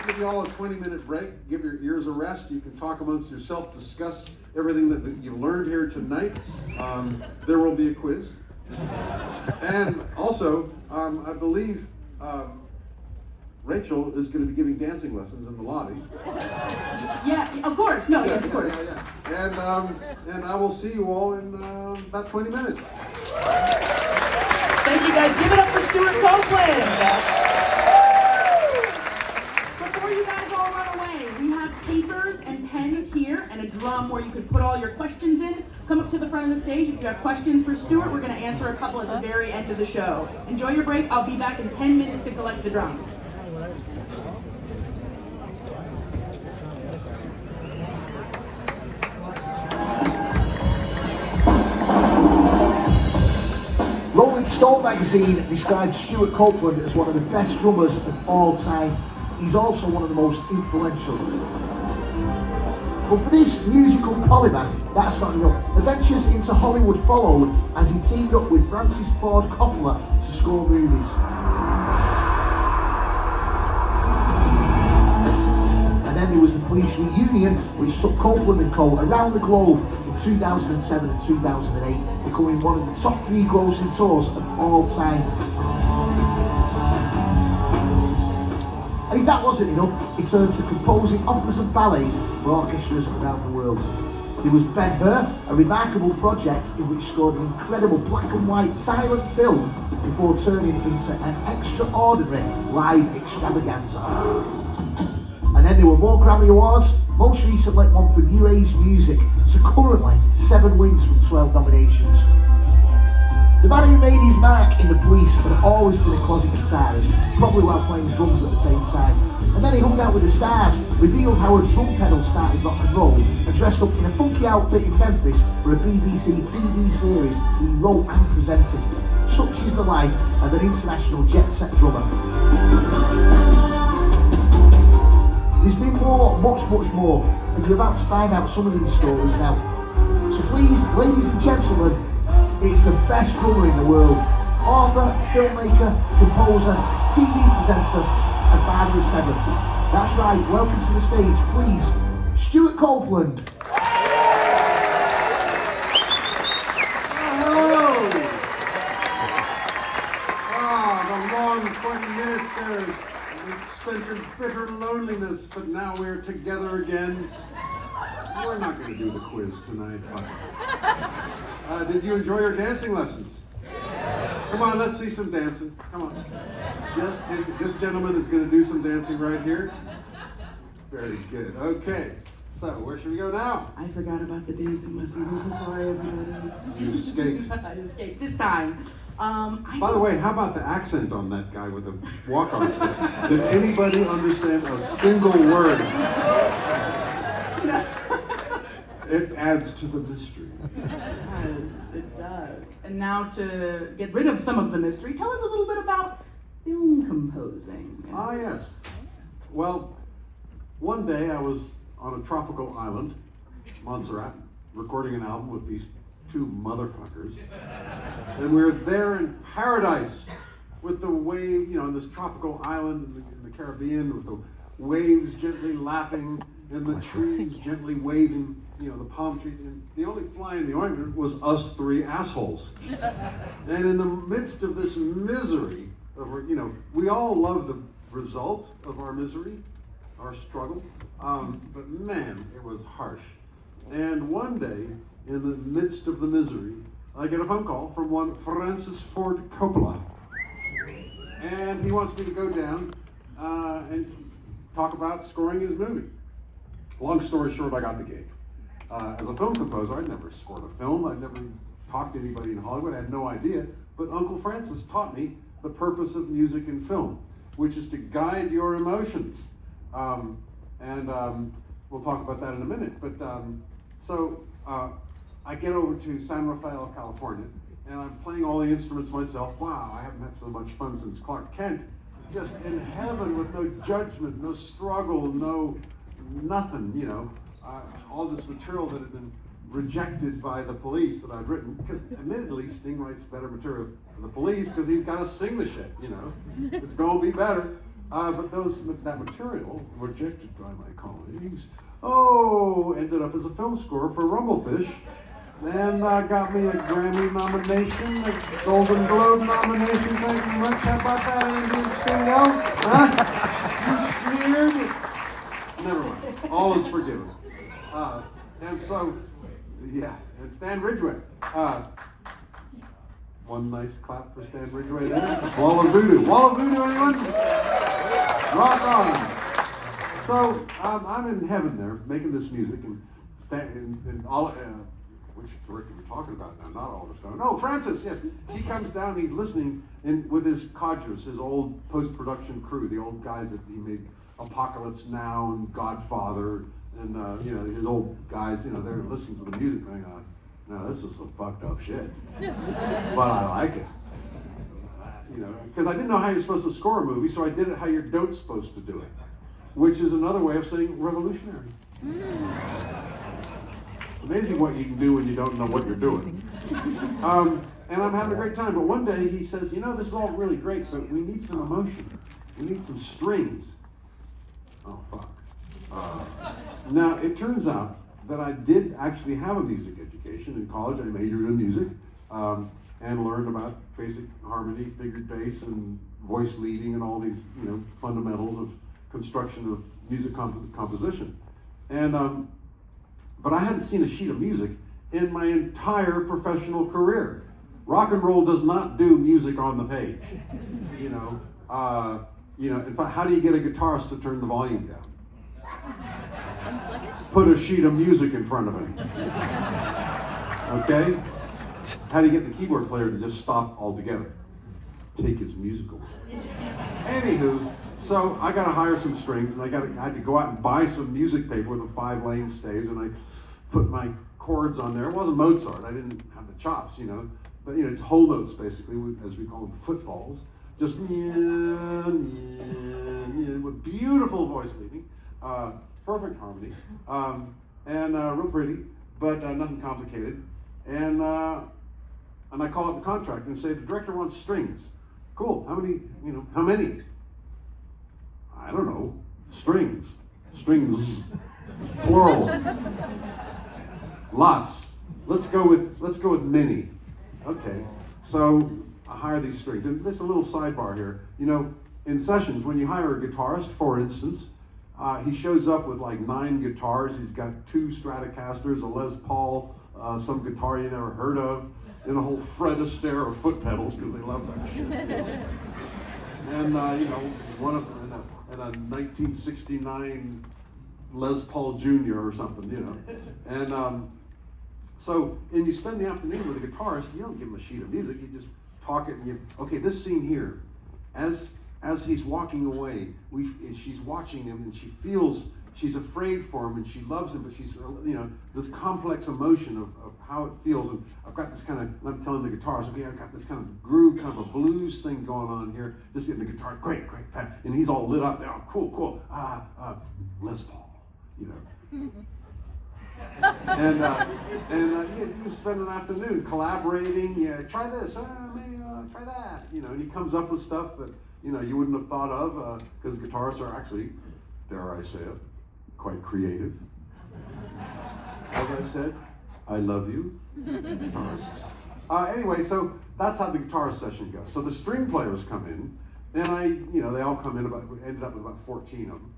Speaker 3: Give you all a 20-minute break. Give your ears a rest. You can talk amongst yourself, discuss everything that you learned here tonight. There will be a quiz. And also, I believe Rachel is going to be giving dancing lessons in the lobby.
Speaker 4: Yeah, of course. No, yes, of course.
Speaker 3: Yeah. And I will see you all in about 20 minutes.
Speaker 4: Thank you guys. Give it up for Stewart Copeland. Before you guys all run away, we have papers and pens here and a drum where you could put all your questions in. Come up to the front of the stage. If you have questions for Stewart, we're going to answer a couple at the very end of the show. Enjoy your break. I'll be back in 10 minutes to collect the drum.
Speaker 2: Rolling Stone magazine described Stewart Copeland as one of the best drummers of all time. He's also one of the most influential. But for this musical polymath, that's not enough. Adventures into Hollywood followed as he teamed up with Francis Ford Coppola to score movies. And then there was the Police Reunion, which took Copeland and Co. around the globe in 2007 and 2008, becoming one of the top 3 grossing tours of all time. And if that wasn't enough, he turned to composing operas and ballets for orchestras around the world. There was Ben-Hur, a remarkable project in which scored an incredible black and white silent film before turning into an extraordinary live extravaganza. And then there were more Grammy Awards, most recently one for New Age Music, so currently 7 wins from 12 nominations. The man who made his mark in the Police had always been a closet guitarist, probably while playing drums at the same time. And then he hung out with the stars, revealed how a drum pedal started rock and roll, and dressed up in a funky outfit in Memphis for a BBC TV series he wrote and presented. Such is the life of an international jet-set drummer. There's been more, much more, and you're about to find out some of these stories now. So please, ladies and gentlemen, it's the best drummer in the world. Author, filmmaker, composer, TV presenter, and father of 7. That's right, welcome to the stage, please, Stewart Copeland.
Speaker 3: Hello! The long 20 minutes there. We've spent in bitter loneliness, but now we're together again. We're not going to do the quiz tonight. Did you enjoy your dancing lessons? Come on, let's see some dancing. Come on. Yes, this gentleman is going to do some dancing right here. Very good. Okay. So, where should we go now?
Speaker 4: I forgot about the dancing lessons. I'm so sorry, everybody.
Speaker 3: You escaped.
Speaker 4: I escaped this time.
Speaker 3: By the way, how about the accent on that guy with the walk-on? Did anybody understand a single word? It adds to the mystery.
Speaker 4: It does. And now to get rid of some of the mystery, tell us a little bit about film composing.
Speaker 3: Ah, yes. Well, one day I was on a tropical island, Montserrat, recording an album with these 2 motherfuckers. And we were there in paradise with the wave, you know, on this tropical island in the Caribbean, with the waves gently lapping and the trees gently waving, you know, the palm tree. And the only fly in the ointment was us 3 assholes. And in the midst of this misery, you know, we all love the result of our misery, our struggle, but man, it was harsh. And one day, in the midst of the misery, I get a phone call from one Francis Ford Coppola. And he wants me to go down and talk about scoring his movie. Long story short, I got the gig. As a film composer, I'd never scored a film. I'd never talked to anybody in Hollywood. I had no idea. But Uncle Francis taught me the purpose of music and film, which is to guide your emotions. We'll talk about that in a minute. But I get over to San Rafael, California, and I'm playing all the instruments myself. Wow, I haven't had so much fun since Clark Kent. Just in heaven with no judgment, no struggle, no nothing, you know. All this material that had been rejected by the Police that I'd written. Because admittedly, Sting writes better material for the Police because he's got to sing the shit, you know. It's going to be better. But that material, rejected by my colleagues, ended up as a film score for Rumblefish. And got me a Grammy nomination, a Golden Globe nomination. Thank you very much. How about that, Andy and Stingo? Huh? You sneered? Never mind. All is forgiven. And so, yeah, and Stan Ridgway. One nice clap for Stan Ridgway there. Wall of Voodoo. Wall of Voodoo, anyone? Rock on. So I'm in heaven there making this music, and all, which director we're talking about now? Not Oliver Stone. No, Francis. Yes, he comes down. He's listening with his codgers, his old post-production crew, the old guys that he made Apocalypse Now and Godfather, and his old guys. They're listening to the music, going on. No, this is some fucked up shit, but I like it. Because I didn't know how you're supposed to score a movie, so I did it how you don't supposed to do it, which is another way of saying revolutionary. Amazing what you can do when you don't know what you're doing. And I'm having a great time, but one day he says, this is all really great, but we need some emotion. We need some strings. Oh, fuck. Now, it turns out that I did actually have a music education. In college, I majored in music and learned about basic harmony, figured bass, and voice leading, and all these, fundamentals of construction of music composition. And but I hadn't seen a sheet of music in my entire professional career. Rock and roll does not do music on the page. In fact, how do you get a guitarist to turn the volume down? Put a sheet of music in front of him. Okay? How do you get the keyboard player to just stop altogether? Take his music away. Anywho, so I got to hire some strings, and I had to go out and buy some music paper with a 5-lane staves, and I put my chords on there. It wasn't Mozart. I didn't have the chops, but it's whole notes basically, as we call them, footballs. Just with beautiful voice leading, perfect harmony, and real pretty, but nothing complicated. And I call up the contract and say, the director wants strings. Cool. How many? How many? I don't know. Strings. Strings. Plural. Lots. Let's go with many. Okay. So I hire these strings. And this is a little sidebar here. In sessions, when you hire a guitarist, for instance, he shows up with like 9 guitars. He's got 2 Stratocasters, a Les Paul, some guitar you never heard of, and a whole Fred Astaire of foot pedals, because they love that shit. And one of and a 1969 Les Paul Jr. or something, And and you spend the afternoon with a guitarist. You don't give him a sheet of music. You just talk it, and okay, this scene here, as he's walking away, she's watching him, and she feels she's afraid for him, and she loves him, but she's this complex emotion of how it feels. And I've got this kind of, I'm telling the guitarist, okay, I've got this kind of groove, kind of a blues thing going on here. Just getting the guitar, great, and he's all lit up. Oh, cool. Les Paul, and you spend an afternoon collaborating. Yeah, try this, maybe try that. And he comes up with stuff that you wouldn't have thought of, because guitarists are actually, dare I say it, quite creative. As I said, I love you, guitarists. Anyway, so that's how the guitar session goes. So the string players come in, and they all come in. Ended up with about 14 of them,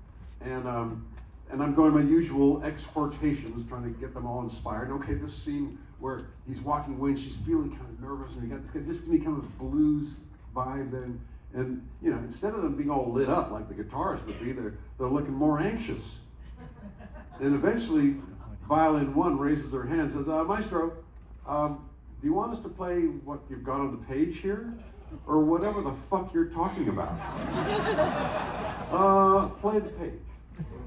Speaker 3: and I'm going my usual exhortations, trying to get them all inspired. Okay, this scene where he's walking away and she's feeling kind of nervous, and it's just gonna be kind of a blues vibe, and instead of them being all lit up like the guitarist would be, they're looking more anxious. And eventually, violin 1 raises her hand and says, Maestro, do you want us to play what you've got on the page here? Or whatever the fuck you're talking about? Play the page.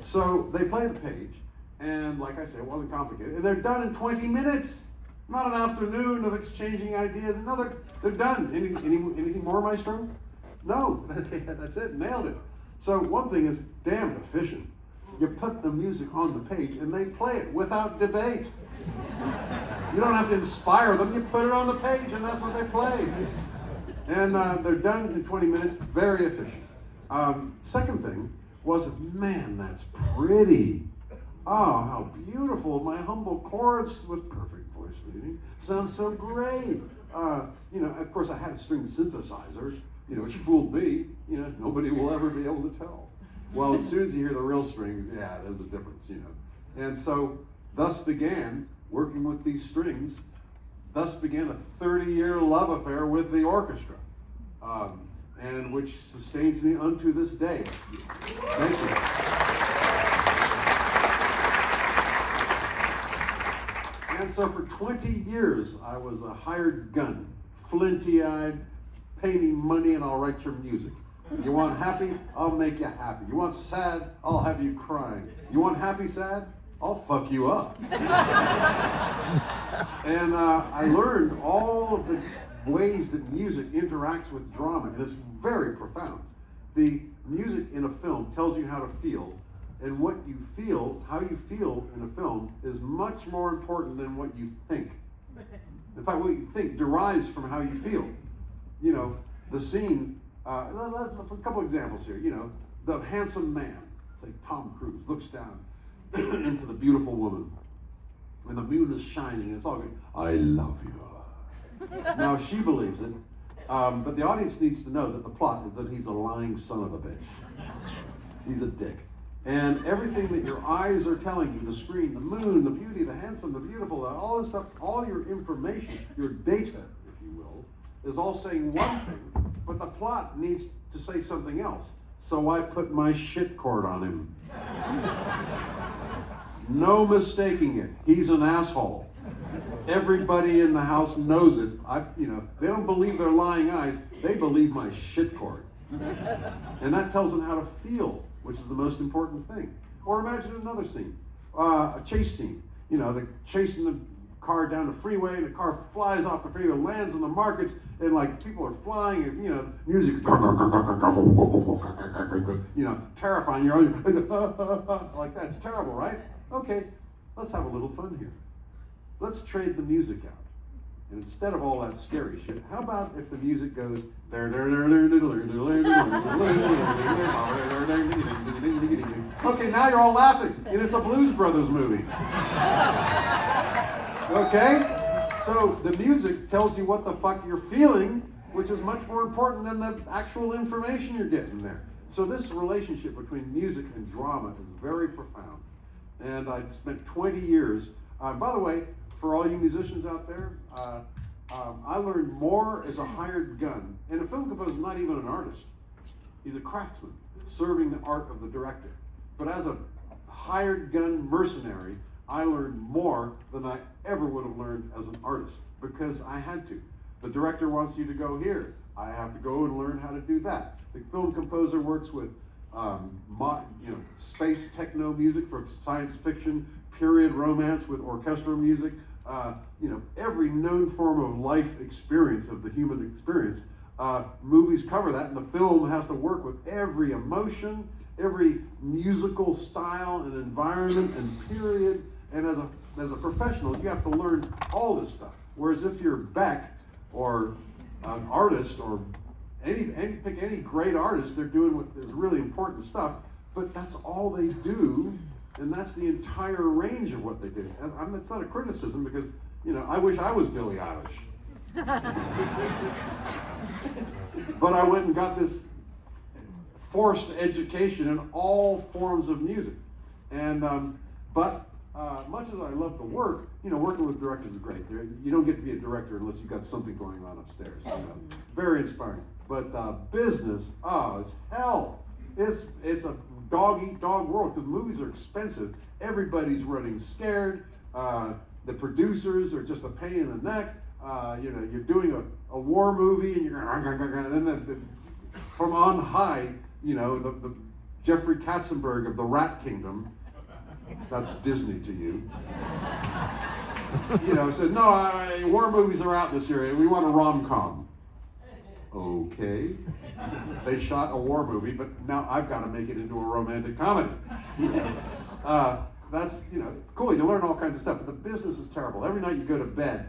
Speaker 3: So they play the page, and like I said, it wasn't complicated. And they're done in 20 minutes. Not an afternoon of exchanging ideas. No, they're done. Anything more, Maestro? No, that's it, nailed it. So one thing is damn efficient. You put the music on the page and they play it without debate. You don't have to inspire them, you put it on the page and that's what they play. And they're done in 20 minutes, very efficient. Second thing was, man, that's pretty. Oh, how beautiful. My humble chords with perfect voice leading sounds so great. Of course I had a string synthesizer, which fooled me. Nobody will ever be able to tell. Well, as soon as you hear the real strings, yeah, there's a difference, And so thus began working with these strings, thus began a 30-year love affair with the orchestra, and which sustains me unto this day. Thank you. And so for 20 years, I was a hired gun, flinty-eyed, pay me money and I'll write your music. You want happy? I'll make you happy. You want sad? I'll have you crying. You want happy sad? I'll fuck you up. And I learned all of the ways that music interacts with drama, and it's very profound. The music in a film tells you how to feel, and what you feel, how you feel in a film, is much more important than what you think. In fact, what you think derives from how you feel. You know, the scene, a couple examples here. You know, the handsome man, say Tom Cruise, looks down into the beautiful woman, and the moon is shining, and it's all good. I love you. Now she believes it, but the audience needs to know that the plot is that he's a lying son of a bitch. He's a dick. And everything that your eyes are telling you, the screen, the moon, the beauty, the handsome, the beautiful, all this stuff, all your information, your data, if you will, is all saying one thing, but the plot needs to say something else. So I put my shit cord on him. No mistaking it. He's an asshole. Everybody in the house knows it. They don't believe their lying eyes. They believe my shit cord. And that tells them how to feel, which is the most important thing. Or imagine another scene, a chase scene. You know, they're chasing the car down the freeway, and the car flies off the freeway, lands on the markets, and like people are flying, and music, terrifying. You're like that's terrible, right? Okay, let's have a little fun here. Let's trade the music out. And instead of all that scary shit, how about if the music goes okay, now you're all laughing, and it's a Blues Brothers movie. Okay? So the music tells you what the fuck you're feeling, which is much more important than the actual information you're getting there. So this relationship between music and drama is very profound. And I spent 20 years, by the way, for all you musicians out there, I learned more as a hired gun. And a film composer is not even an artist. He's a craftsman, serving the art of the director. But as a hired gun mercenary, I learned more than I ever would have learned as an artist, because I had to. The director wants you to go here. I have to go and learn how to do that. The film composer works with space techno music for science fiction, period romance with orchestral music, every known form of life experience, of the human experience. Movies cover that, and the film has to work with every emotion, every musical style and environment and period. And as a professional, you have to learn all this stuff. Whereas if you're Beck or an artist, or pick any great artist, they're doing what is really important stuff, but that's all they do, and that's the entire range of what they do. And it's not a criticism, because I wish I was Billie Eilish. But I went and got this forced education in all forms of music. And much as I love the work, working with directors is great. You don't get to be a director unless you've got something going on upstairs. Very inspiring. But business, it's hell. It's a dog-eat-dog world, because movies are expensive. Everybody's running scared. The producers are just a pain in the neck. You're doing a war movie, and and then from on high, the Jeffrey Katzenberg of the Rat Kingdom, that's Disney to you, says, no, war movies are out this year, and we want a rom-com. Okay. They shot a war movie, but now I've got to make it into a romantic comedy. That's, it's cool. You learn all kinds of stuff, but the business is terrible. Every night you go to bed,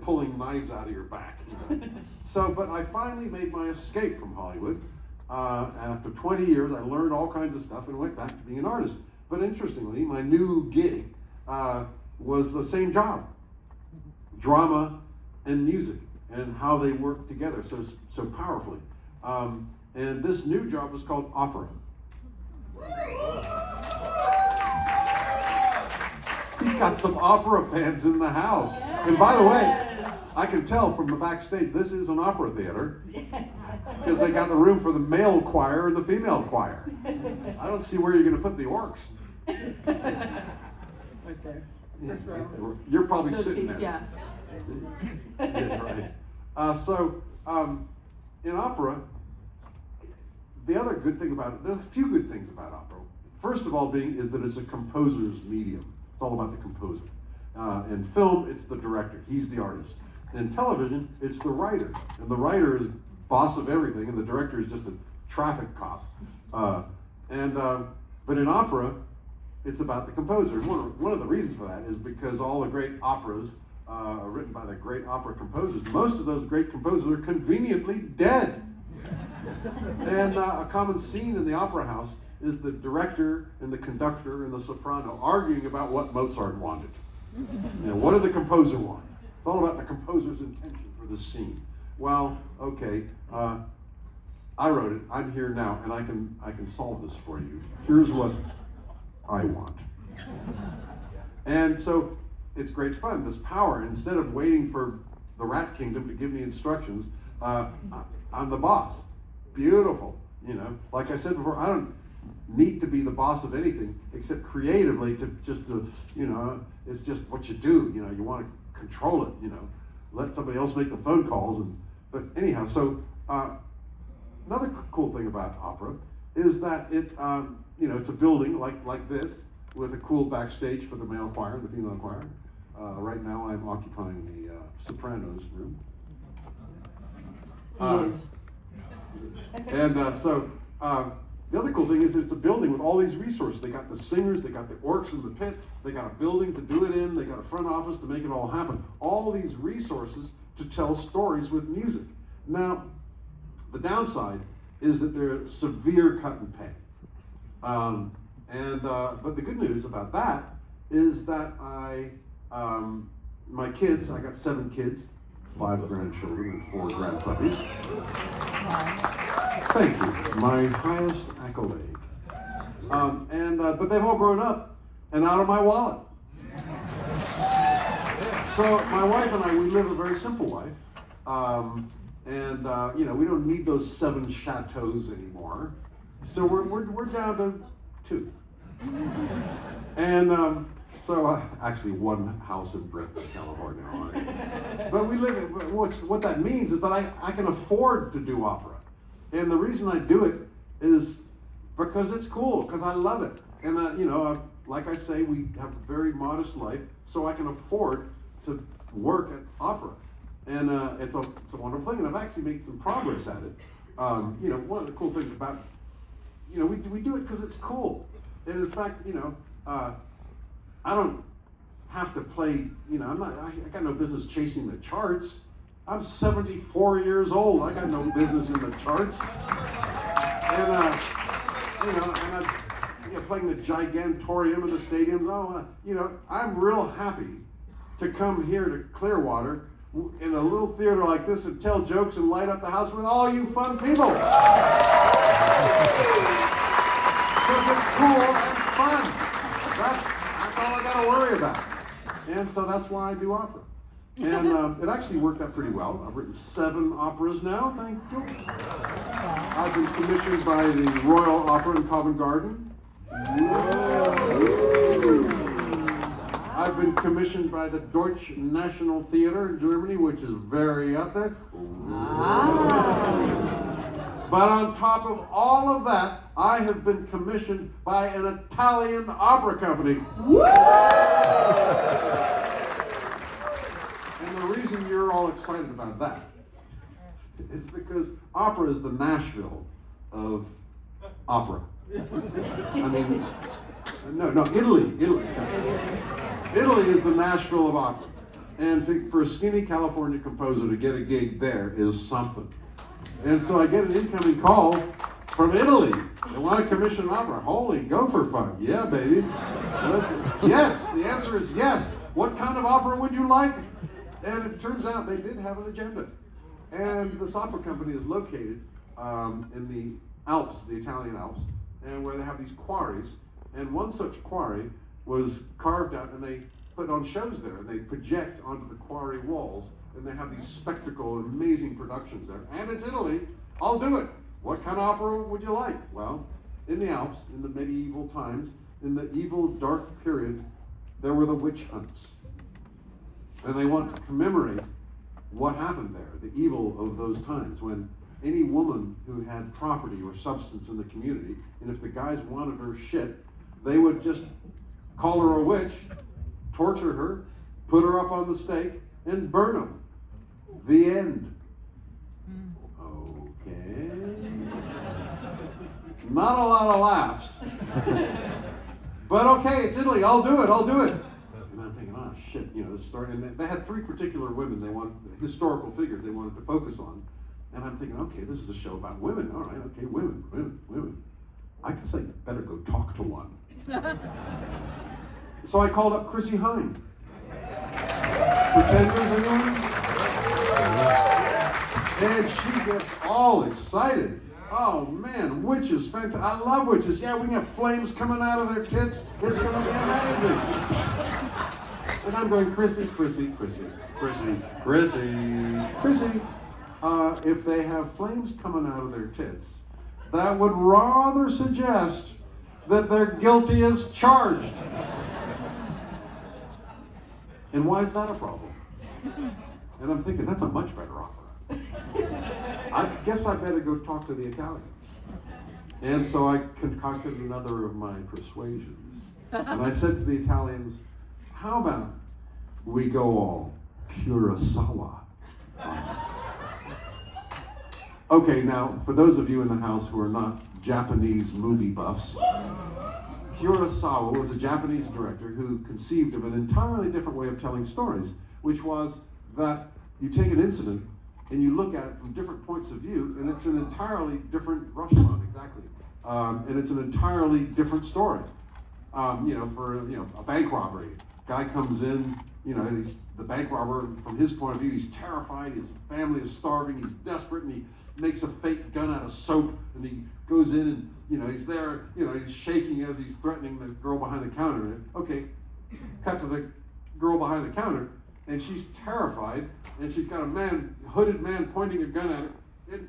Speaker 3: pulling knives out of your back. But I finally made my escape from Hollywood. And after 20 years, I learned all kinds of stuff and went back to being an artist. But interestingly, my new gig was the same job: drama and music, and how they work together so powerfully. And this new job was called opera. We've got some opera fans in the house. And by the way, I can tell from the backstage, this is an opera theater. Because they got the room for the male choir and the female choir. I don't see where you're going to put the orcs.
Speaker 4: Right there. First row.
Speaker 3: You're probably
Speaker 4: Those
Speaker 3: sitting
Speaker 4: seats,
Speaker 3: there.
Speaker 4: yeah.
Speaker 3: Yeah, right. In opera, the other good thing about it, there's a few good things about opera. First of all is that it's a composer's medium. It's all about the composer. In film, it's the director. He's the artist. In television, it's the writer. And the writer is boss of everything, and the director is just a traffic cop. But in opera, it's about the composer. And one of the reasons for that is because all the great operas are written by the great opera composers. Most of those great composers are conveniently dead. And a common scene in the opera house is the director and the conductor and the soprano arguing about what Mozart wanted. What did the composer want? It's all about the composer's intention for the scene. Well, okay, I wrote it. I'm here now, and I can solve this for you. Here's what I want. And so it's great fun. This power. Instead of waiting for the Rat Kingdom to give me instructions, I'm the boss. Beautiful. Like I said before, I don't need to be the boss of anything except creatively it's just what you do. You want to control it. Let somebody else make the phone calls. But anyhow, so another cool thing about opera is that it's a building like this with a cool backstage for the male choir and the female choir. Right now, I'm occupying the sopranos room. The other cool thing is it's a building with all these resources. They got the singers, they got the orcs in the pit, they got a building to do it in, they got a front office to make it all happen. All these resources to tell stories with music. Now, the downside is that they're severe cut and pay. But the good news about that is that my kids, I got 7 kids, 5 grandchildren and 4 grandpuppies. Thank you, my highest accolade. But they've all grown up and out of my wallet. So my wife and I, we live a very simple life. We don't need those 7 chateaus anymore. So we're down to 2. And actually 1 house in Brentwood, California. But we live. What that means is that I can afford to do opera. And the reason I do it is because it's cool, because I love it. And, like I say, we have a very modest life, so I can afford to work at opera. And it's a wonderful thing, and I've actually made some progress at it. One of the cool things about, we do it because it's cool. And in fact, I don't have to play, I got no business chasing the charts. I'm 74 years old. I got no business in the charts. And playing the gigantorium in the stadiums. I'm real happy to come here to Clearwater in a little theater like this and tell jokes and light up the house with all you fun people. Because it's cool and fun. That's all I got to worry about. And so that's why I do opera. And it actually worked out pretty well. I've written 7 operas now, thank you. I've been commissioned by the Royal Opera in Covent Garden. I've been commissioned by the Deutsche National Theater in Germany, which is very up there. But on top of all of that, I have been commissioned by an Italian opera company. And the reason you're all excited about that is because opera is the Nashville of opera. I mean, no, Italy. Italy is the Nashville of opera. And for a skinny California composer to get a gig there is something. And so I get an incoming call from Italy. They want to commission an opera. Holy gopher fun. Yeah, baby. Yes, the answer is yes. What kind of opera would you like? And it turns out they did have an agenda. And this opera company is located in the Alps, the Italian Alps, and where they have these quarries. And one such quarry was carved out, and they put on shows there, and they project onto the quarry walls, and they have these spectacle, amazing productions there. And it's Italy. I'll do it. What kind of opera would you like? Well, in the Alps, in the medieval times, in the evil, dark period, there were the witch hunts. And they want to commemorate what happened there, the evil of those times, when any woman who had property or substance in the community, and if the guys wanted her shit, they would just call her a witch, torture her, put her up on the stake, and burn them. The end. Okay. Not a lot of laughs. But okay, it's Italy. I'll do it. And I'm thinking, oh shit, you know, this story. And they had three particular women they wanted, historical figures they wanted to focus on. And I'm thinking, okay, this is a show about women. All right, okay, women. I guess I better go talk to one. So I called up Chrissy Hine. Pretenders, anyone? And she gets all excited. Oh man, witches, fantastic. I love witches. Yeah, we can have flames coming out of their tits. It's going to be amazing. And I'm going, Chrissy. If they have flames coming out of their tits, that would rather suggest that they're guilty as charged. And why is that a problem? And I'm thinking, that's a much better opera. I guess I better go talk to the Italians. And so I concocted another of my persuasions. And I said to the Italians, how about we go all Kurosawa? Okay, now, for those of you in the house who are not Japanese movie buffs, Kurosawa was a Japanese director who conceived of an entirely different way of telling stories, which was that you take an incident and you look at it from different points of view, and it's an entirely different restaurant, exactly. And it's an entirely different story. For a bank robbery, guy comes in, he's the bank robber, from his point of view, he's terrified, his family is starving, he's desperate, and he makes a fake gun out of soap, and he goes in and, he's there, he's shaking as he's threatening the girl behind the counter. And, okay, cut to the girl behind the counter, and she's terrified, and she's got a hooded man pointing a gun at her, and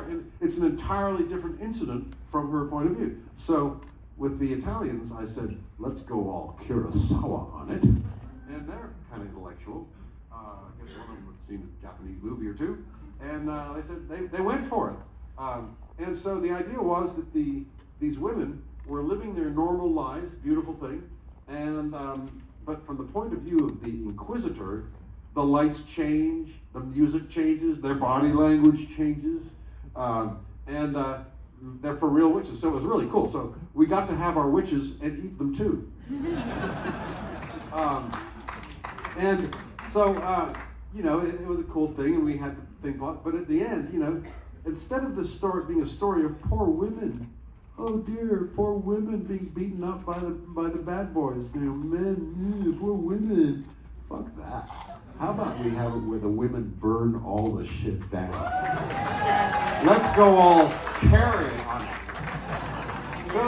Speaker 3: and it's an entirely different incident from her point of view. So with the Italians, I said, let's go all Kurosawa on it. And they're kind of intellectual. I guess one of them had seen a Japanese movie or two. And they said they went for it. And so the idea was that these women were living their normal lives, beautiful thing, and but from the point of view of the inquisitor, the lights change, the music changes, their body language changes, and they're for real witches. So it was really cool. So we got to have our witches and eat them too. And so it was a cool thing, and we had to think about it. But at the end, instead of this story being a story of poor women, oh dear, poor women being beaten up by the bad boys, men, poor women, fuck that. How about we have it where the women burn all the shit down? Let's go all carry on it. So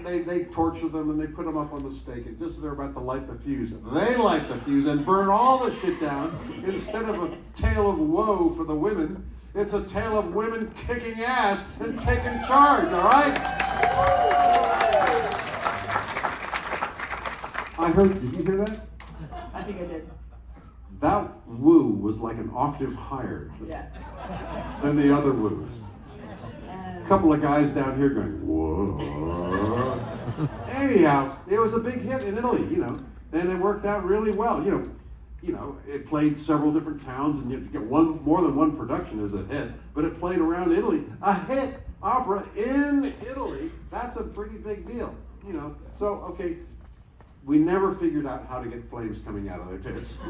Speaker 3: they torture them and they put them up on the stake, and just as they're about to light the fuse, they light the fuse and burn all the shit down. Instead of a tale of woe for the women, it's a tale of women kicking ass and taking charge, all right? I heard, did you hear that?
Speaker 4: I think I did.
Speaker 3: That woo was like an octave higher than the other woos. A couple of guys down here going, whoa. Anyhow, it was a big hit in Italy, and it worked out really well. It played several different towns, and you get more than one production as a hit, but it played around Italy. A hit opera in Italy, that's a pretty big deal, So, okay, we never figured out how to get flames coming out of their tits.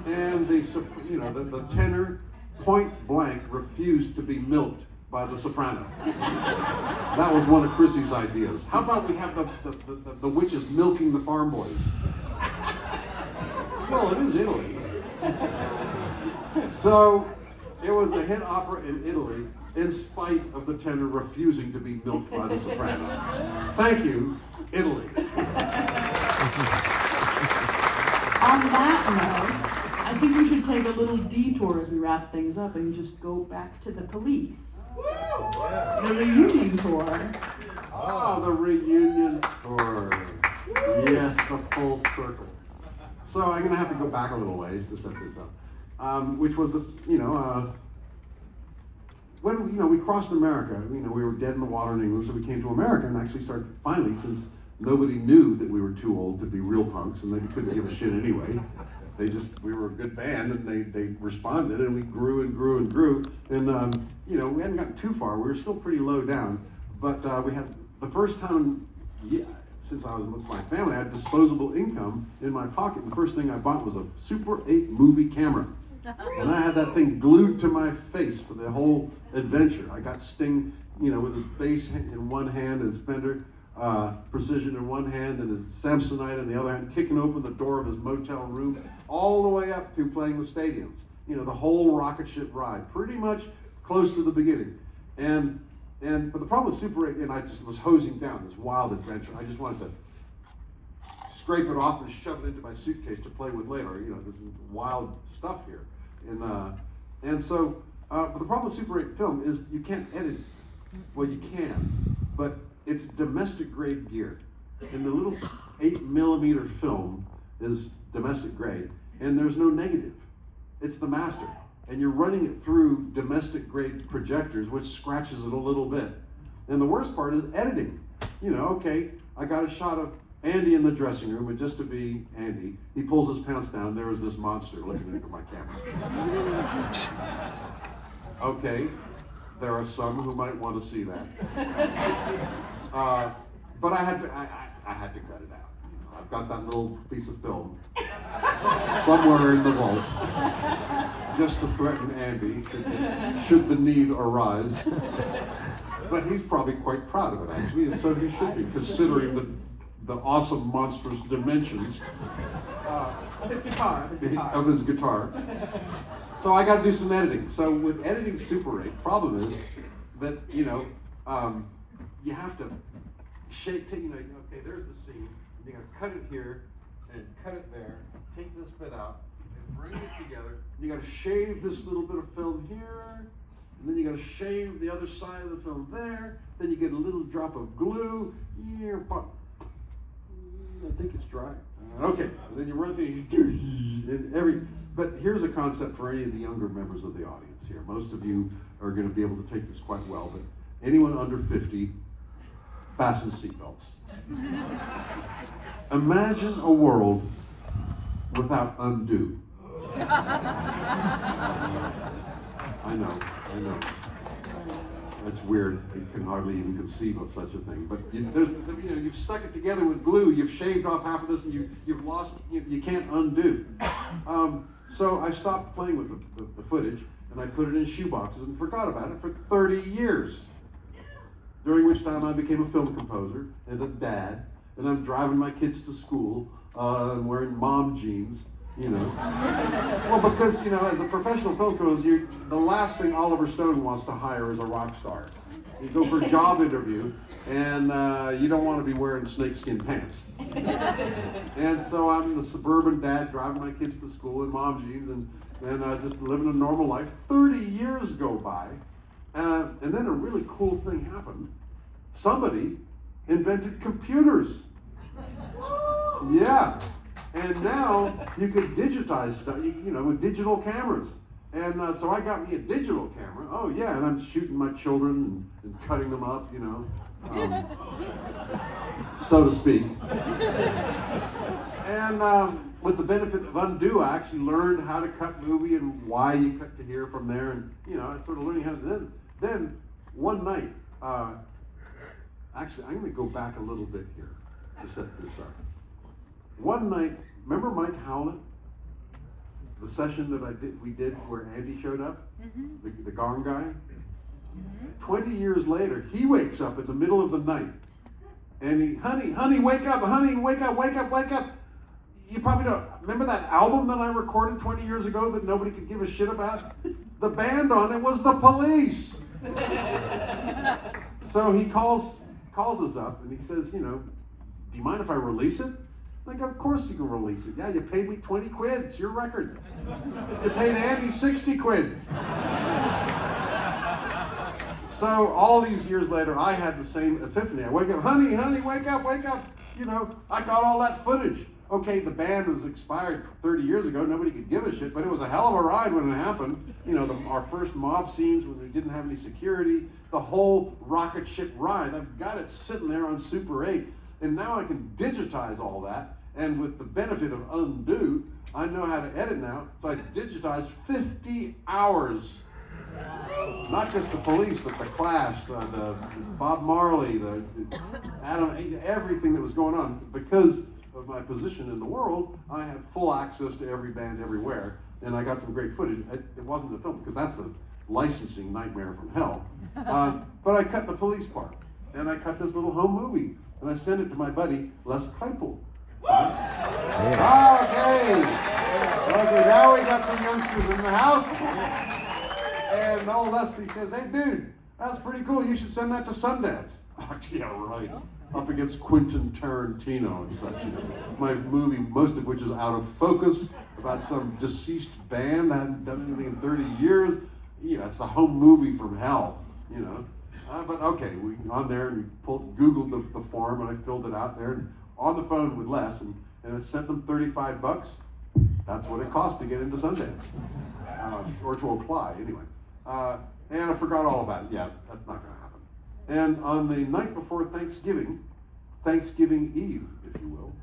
Speaker 3: And the tenor, point blank, refused to be milked by the soprano. That was one of Chrissy's ideas. How about we have the witches milking the farm boys? Well, it is Italy. So it was a hit opera in Italy in spite of the tenor refusing to be milked by the soprano. Thank you, Italy.
Speaker 4: On that note, I think we should take a little detour as we wrap things up and just go back to the police. The reunion tour.
Speaker 3: Ah, the reunion tour. Yes, the full circle. So I'm going to have to go back a little ways to set this up, which was when we crossed America. We were dead in the water in England, so we came to America and actually started finally, since nobody knew that we were too old to be real punks and they couldn't give a shit anyway. We were a good band and they responded and we grew and grew and grew. And, we hadn't gotten too far. We were still pretty low down. But we had, the first time, since I was with my family, I had disposable income in my pocket. And the first thing I bought was a Super 8 movie camera. And I had that thing glued to my face for the whole adventure. I got Sting, with his bass in one hand, his Fender Precision in one hand, and his Samsonite in the other hand, kicking open the door of his motel room, all the way up to playing the stadiums. The whole rocket ship ride, pretty much close to the beginning. But the problem with Super 8, and I just was hosing down this wild adventure. I just wanted to scrape it off and shove it into my suitcase to play with later. This is wild stuff here. But the problem with Super 8 film is you can't edit. Well, you can, but it's domestic grade gear. And the little 8mm film is domestic grade, and there's no negative. It's the master. And you're running it through domestic grade projectors, which scratches it a little bit. And the worst part is editing. Okay, I got a shot of Andy in the dressing room, and just to be Andy, he pulls his pants down, and there was this monster looking into my camera. Okay, there are some who might want to see that. But I had to cut it out. I've got that little piece of film somewhere in the vault, just to threaten Andy should the need arise. But he's probably quite proud of it, actually, and so he should be, considering the awesome, monstrous dimensions
Speaker 4: Of his guitar.
Speaker 3: of his guitar. So I got to do some editing. So with editing Super 8, problem is that you have to shape. Okay, there's the scene. You got to cut it here and cut it there. Take this bit out and bring it together. You got to shave this little bit of film here, and then you got to shave the other side of the film there. Then you get a little drop of glue. Here, I think it's dry. Okay, and then you run through But here's a concept for any of the younger members of the audience here. Most of you are going to be able to take this quite well, but anyone under 50, fasten seatbelts. Imagine a world without undo. I know. That's weird. You can hardly even conceive of such a thing. But you've stuck it together with glue. You've shaved off half of this, and you've lost. You can't undo. So I stopped playing with the footage, and I put it in shoeboxes and forgot about it for 30 years. During which time I became a film composer and a dad, and I'm driving my kids to school and wearing mom jeans. Well, because as a professional film composer, the last thing Oliver Stone wants to hire is a rock star. You go for a job interview, and you don't want to be wearing snakeskin pants. And so I'm the suburban dad driving my kids to school in mom jeans and just living a normal life. 30 years go by, and then a really cool thing happened. Somebody invented computers. Yeah. And now you can digitize stuff, with digital cameras. And so I got me a digital camera. Oh yeah, and I'm shooting my children and cutting them up, so to speak. And with the benefit of undo, I actually learned how to cut movie and why you cut to here from there, and I sort of learning how to. Then one night, actually, I'm going to go back a little bit here to set this up. One night, remember Mike Howlett? The session that we did where Andy showed up? Mm-hmm. The gong guy? Mm-hmm. 20 years later, he wakes up in the middle of the night. And honey, wake up, honey, wake up. You probably don't remember that album that I recorded 20 years ago that nobody could give a shit about? The band on it was the Police. So he calls us up and he says, do do you mind if I release it? Like, of course you can release it. Yeah, you paid me 20 quid. It's your record. You paid Andy 60 quid. So all these years later, I had the same epiphany. I wake up, honey, wake up, wake up. You know, I got all that footage. Okay, the band was expired 30 years ago. Nobody could give a shit, but it was a hell of a ride when it happened. You know, our first mob scenes when we didn't have any security, the whole rocket ship ride. I've got it sitting there on Super 8, and now I can digitize all that. And with the benefit of undo, I know how to edit now. So I digitized 50 hours. Not just the Police, but the Clash, the Bob Marley, the Adam, everything that was going on. Because of my position in the world, I had full access to every band everywhere. And I got some great footage. It wasn't the film, because that's a licensing nightmare from hell. But I cut the Police part. And I cut this little home movie. And I sent it to my buddy, Les Claypool. Okay, now we got some youngsters in the house. And old Leslie says, hey dude, that's pretty cool. You should send that to Sundance. Oh, yeah, right. Up against Quentin Tarantino and such. You know. My movie, most of which is out of focus, about some deceased band that hadn't done anything in 30 years. You know, it's the home movie from hell, you know. But okay, we on there and we Googled the form and I filled it out there. And on the phone with Les, and I sent them $35. That's what it cost to get into Sundance, or to apply anyway. And I forgot all about it. Yeah, that's not going to happen. And on the night before Thanksgiving Eve, if you will,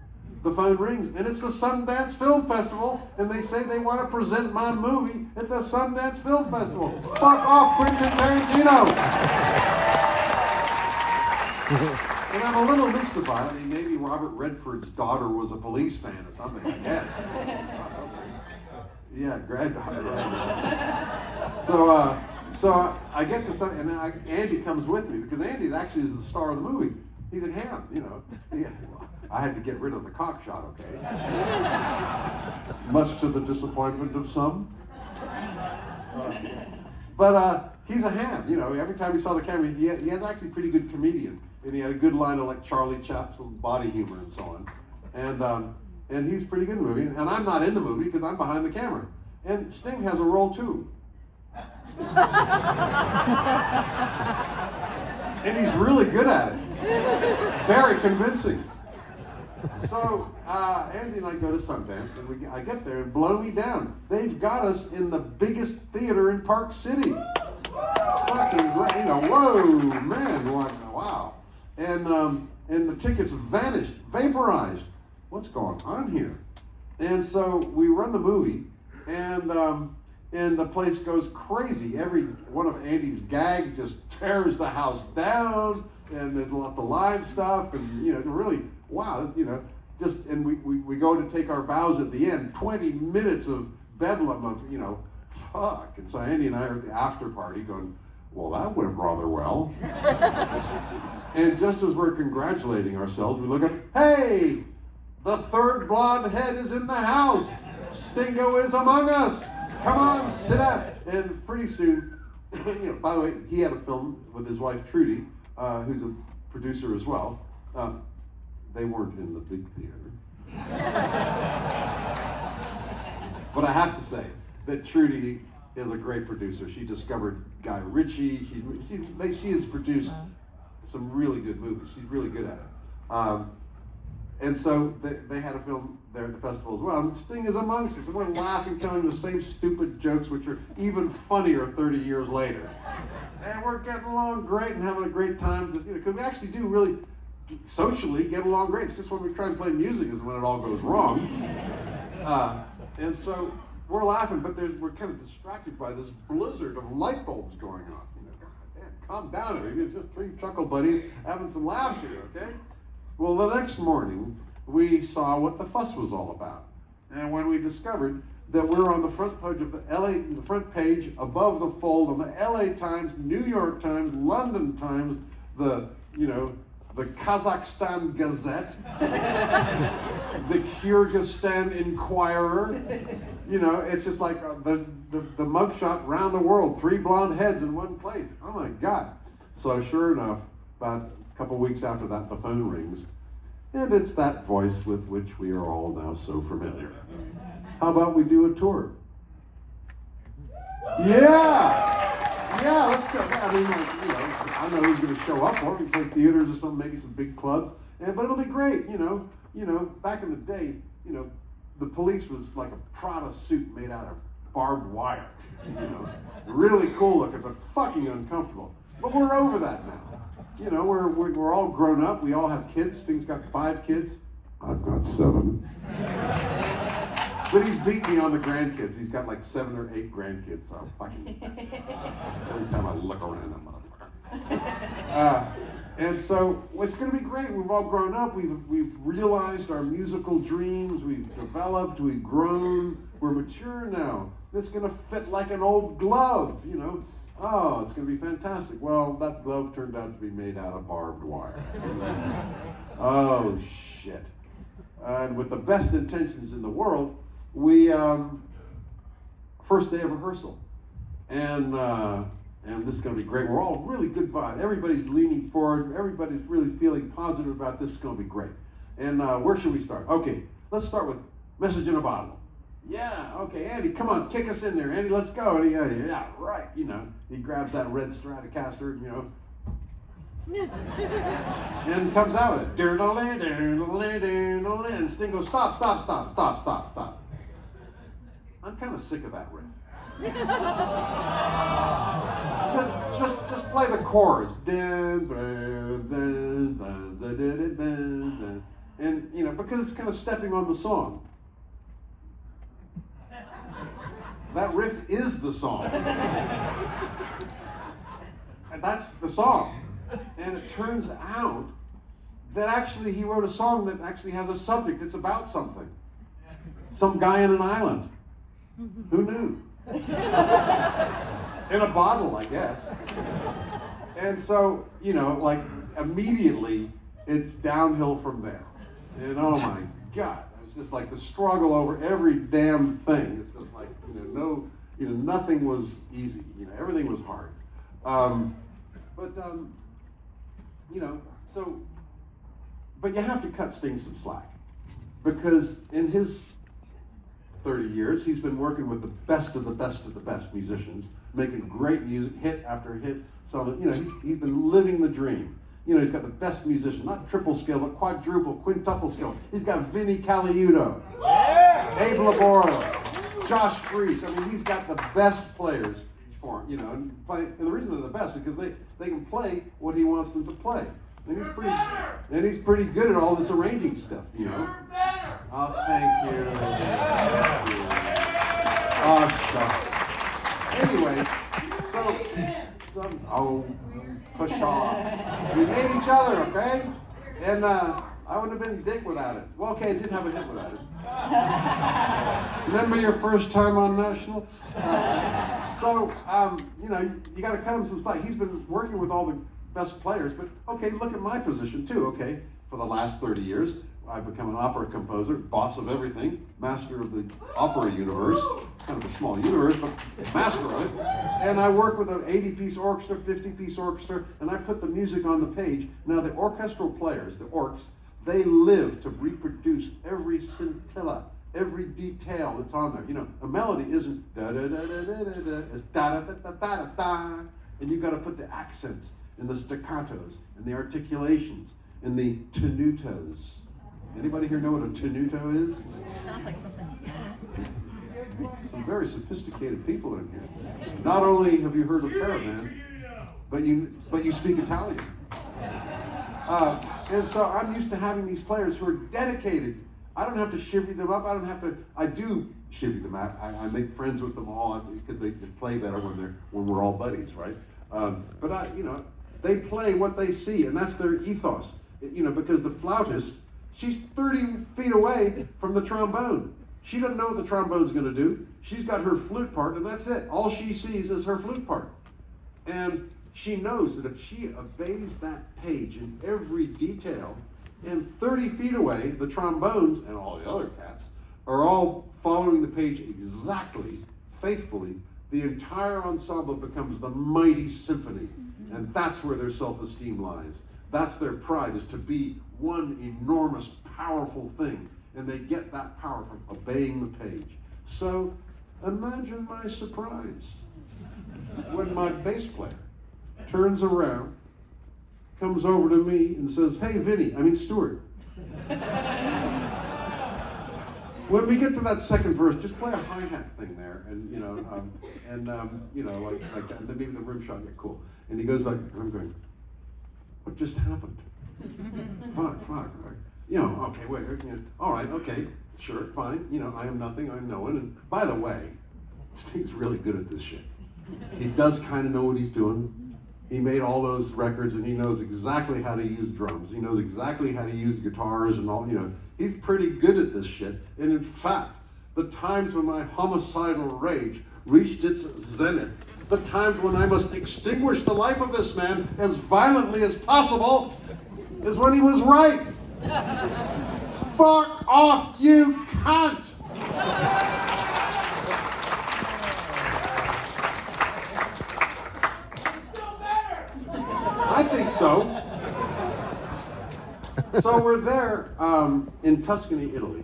Speaker 3: the phone rings, and it's the Sundance Film Festival, and they say they want to present my movie at the Sundance Film Festival. Fuck off, Quentin Tarantino! And I'm a little mystified. I mean, maybe Robert Redford's daughter was a Police fan or something, I guess. Yeah, granddaughter, right? So I get to some, and Andy comes with me, because Andy actually is the star of the movie. He's a ham, you know. I had to get rid of the cock shot, okay? Much to the disappointment of some. But he's a ham, you know. Every time he saw the camera, he has actually pretty good comedian. And he had a good line of like Charlie Chaplin's body humor and so on. And he's pretty good in the movie. And I'm not in the movie because I'm behind the camera. And Sting has a role too. And he's really good at it. Very convincing. So Andy and I go to Sundance, and I get there and blow me down. They've got us in the biggest theater in Park City. Fucking great, you know, whoa, man, wow. And the tickets vanished, vaporized. What's going on here? And so we run the movie, and the place goes crazy. Every one of Andy's gags just tears the house down, and there's a lot of live stuff, and you know, really, wow, you know, just, and we go to take our bows at the end, 20 minutes of bedlam of, you know, fuck. And so Andy and I are at the after party going, well, that went rather well. And just as we're congratulating ourselves, we look up, hey, the third blonde head is in the house. Stingo is among us. Come on, sit down. And pretty soon, you know, by the way, he had a film with his wife, Trudy, who's a producer as well. They weren't in the big theater. But I have to say that Trudy is a great producer. She discovered Guy Ritchie. She has produced some really good movies. She's really good at it. And so they had a film there at the festival as well. And Sting is amongst us. And we're laughing, telling the same stupid jokes, which are even funnier 30 years later. And we're getting along great and having a great time. Because we actually do really socially get along great. It's just when we try and play music is when it all goes wrong. And so we're laughing, but we're kind of distracted by this blizzard of light bulbs going on. You know, God damn, calm down, everybody. It's just three chuckle buddies having some laughs here, okay? Well, the next morning, we saw what the fuss was all about. And when we discovered that we're on the front page of the front page above the fold on the LA Times, New York Times, London Times, the Kazakhstan Gazette, the Kyrgyzstan Inquirer. You know, it's just like the mugshot round the world, 3 blonde heads in one place. Oh my God. So sure enough, about a couple weeks after that, the phone rings. And it's that voice with which we are all now so familiar. How about we do a tour? Yeah, let's go. I mean, I don't know who's going to show up for it. We play theaters or something, maybe some big clubs, but it'll be great. Back in the day, the police was like a Prada suit made out of barbed wire. Really cool looking, but fucking uncomfortable. But we're over that now. We're all grown up. We all have kids. Sting's got 5 kids. I've got 7. But he's beat me on the grandkids. He's got like 7 or 8 grandkids. So fucking every time I look around, that motherfucker. And so it's going to be great. We've all grown up. We've realized our musical dreams. We've developed. We've grown. We're mature now. It's going to fit like an old glove. Oh, it's going to be fantastic. Well, that glove turned out to be made out of barbed wire. Oh shit! And with the best intentions in the world, we first day of rehearsal, and this is going to be great. We're all really good vibe. Everybody's leaning forward. Everybody's really feeling positive about this. It's going to be great. And where should we start? Okay, let's start with Message in a Bottle. Yeah, okay, Andy, come on, kick us in there, Andy. Let's go. And yeah, right. He grabs that red Stratocaster, and comes out with it. And Sting goes, stop. I'm kind of sick of that riff. just play the chorus. And because it's kind of stepping on the song. That riff is the song. And that's the song. And it turns out that actually he wrote a song that actually has a subject. It's about something. Some guy in an island. Who knew? In a bottle, I guess. And so, immediately it's downhill from there. And oh my God, it's just like the struggle over every damn thing. It's just like, nothing was easy. Everything was hard. But you have to cut Sting some slack, because in his 30 years, he's been working with the best of the best of the best musicians, making great music, hit after hit. So, he's been living the dream. He's got the best musicians, not triple scale, but quadruple, quintuple scale. He's got Vinnie Caliuto, Abe Laboro, Josh Freese. I mean, he's got the best players for him, and the reason they're the best is because they can play what he wants them to play. And he's pretty good at all this arranging stuff, Oh, thank you. Oh, shucks. Anyway, push off. We made each other, okay? And I wouldn't have been a dick without it. Well, okay, I didn't have a hit without it. Remember your first time on National? You got to cut him some slack. He's been working with all the best players, but okay, look at my position too, okay? For the last 30 years, I've become an opera composer, boss of everything, master of the opera universe, kind of a small universe, but master of it. And I work with an 80-piece orchestra, 50-piece orchestra, and I put the music on the page. Now the orchestral players, the orcs, they live to reproduce every scintilla, every detail that's on there. A melody isn't da-da-da-da-da-da-da, it's da-da-da-da-da-da, and you've got to put the accents and the staccatos and the articulations and the tenutos. Anybody here know what a tenuto is?
Speaker 6: Sounds like something.
Speaker 3: Some very sophisticated people in here. Not only have you heard of Caravan, but you speak Italian. And so I'm used to having these players who are dedicated. I don't have to chivvy them up. I do chivvy them up. I make friends with them all because they just play better when we're all buddies, right? They play what they see, and that's their ethos. Because the flautist, she's 30 feet away from the trombone. She doesn't know what the trombone's going to do. She's got her flute part, and that's it. All she sees is her flute part. And she knows that if she obeys that page in every detail, and 30 feet away, the trombones and all the other cats are all following the page exactly, faithfully, the entire ensemble becomes the mighty symphony. And that's where their self-esteem lies. That's their pride, is to be one enormous, powerful thing. And they get that power from obeying the page. So imagine my surprise when my bass player turns around, comes over to me and says, "Hey, Stewart. When we get to that second verse, just play a hi-hat thing there, and like that. And then maybe the room shot. Yeah, cool." And he goes back, and I'm going, "What just happened? Fuck. Okay, wait. All right, okay, sure, fine. I am nothing. I'm no one. And by the way, Steve's really good at this shit. He does kind of know what he's doing. He made all those records, and he knows exactly how to use drums. He knows exactly how to use guitars and all. He's pretty good at this shit. And in fact, the times when my homicidal rage reached its zenith, the times when I must extinguish the life of this man as violently as possible, is when he was right. Fuck off, you cunt!" I think so. So we're there in Tuscany, Italy,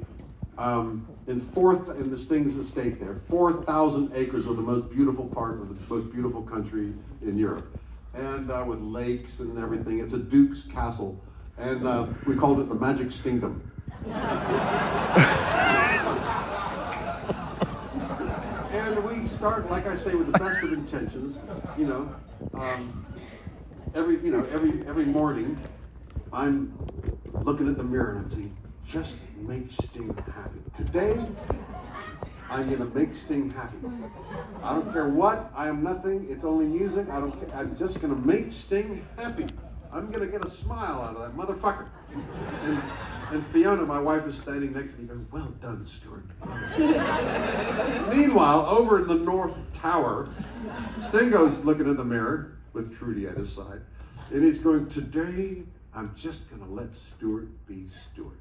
Speaker 3: in the Sting's estate there, 4,000 acres of the most beautiful part of the most beautiful country in Europe, and with lakes and everything. It's a duke's castle, and we called it the Magic Stingdom. And we start, like I say, with the best of intentions, every morning, I'm looking at the mirror and I'm saying, "Just make Sting happy. Today, I'm gonna make Sting happy. I don't care what, I am nothing, it's only music, I don't care, I'm just gonna make Sting happy. I'm gonna get a smile out of that motherfucker." And Fiona, my wife, is standing next to me going, "Well done, Stewart." Meanwhile, over in the North Tower, Stingo's looking in the mirror with Trudy at his side, and he's going, "Today, I'm just gonna let Stewart be Stewart.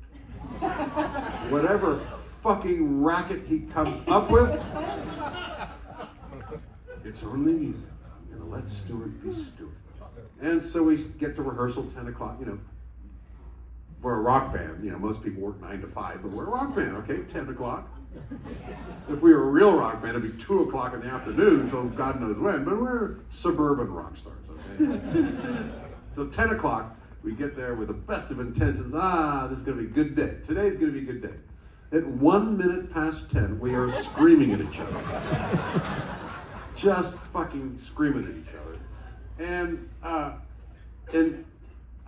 Speaker 3: Whatever fucking racket he comes up with, it's only music. I'm gonna let Stewart be Stewart." And so we get to rehearsal 10 o'clock, We're a rock band, most people work 9 to 5, but we're a rock band, okay, 10 o'clock. If we were a real rock band, it'd be 2 o'clock in the afternoon until God knows when, but we're suburban rock stars, okay? So 10 o'clock, we get there with the best of intentions. This is gonna be a good day. Today's gonna be a good day. At 1 minute past 10, we are screaming at each other. Just fucking screaming at each other. And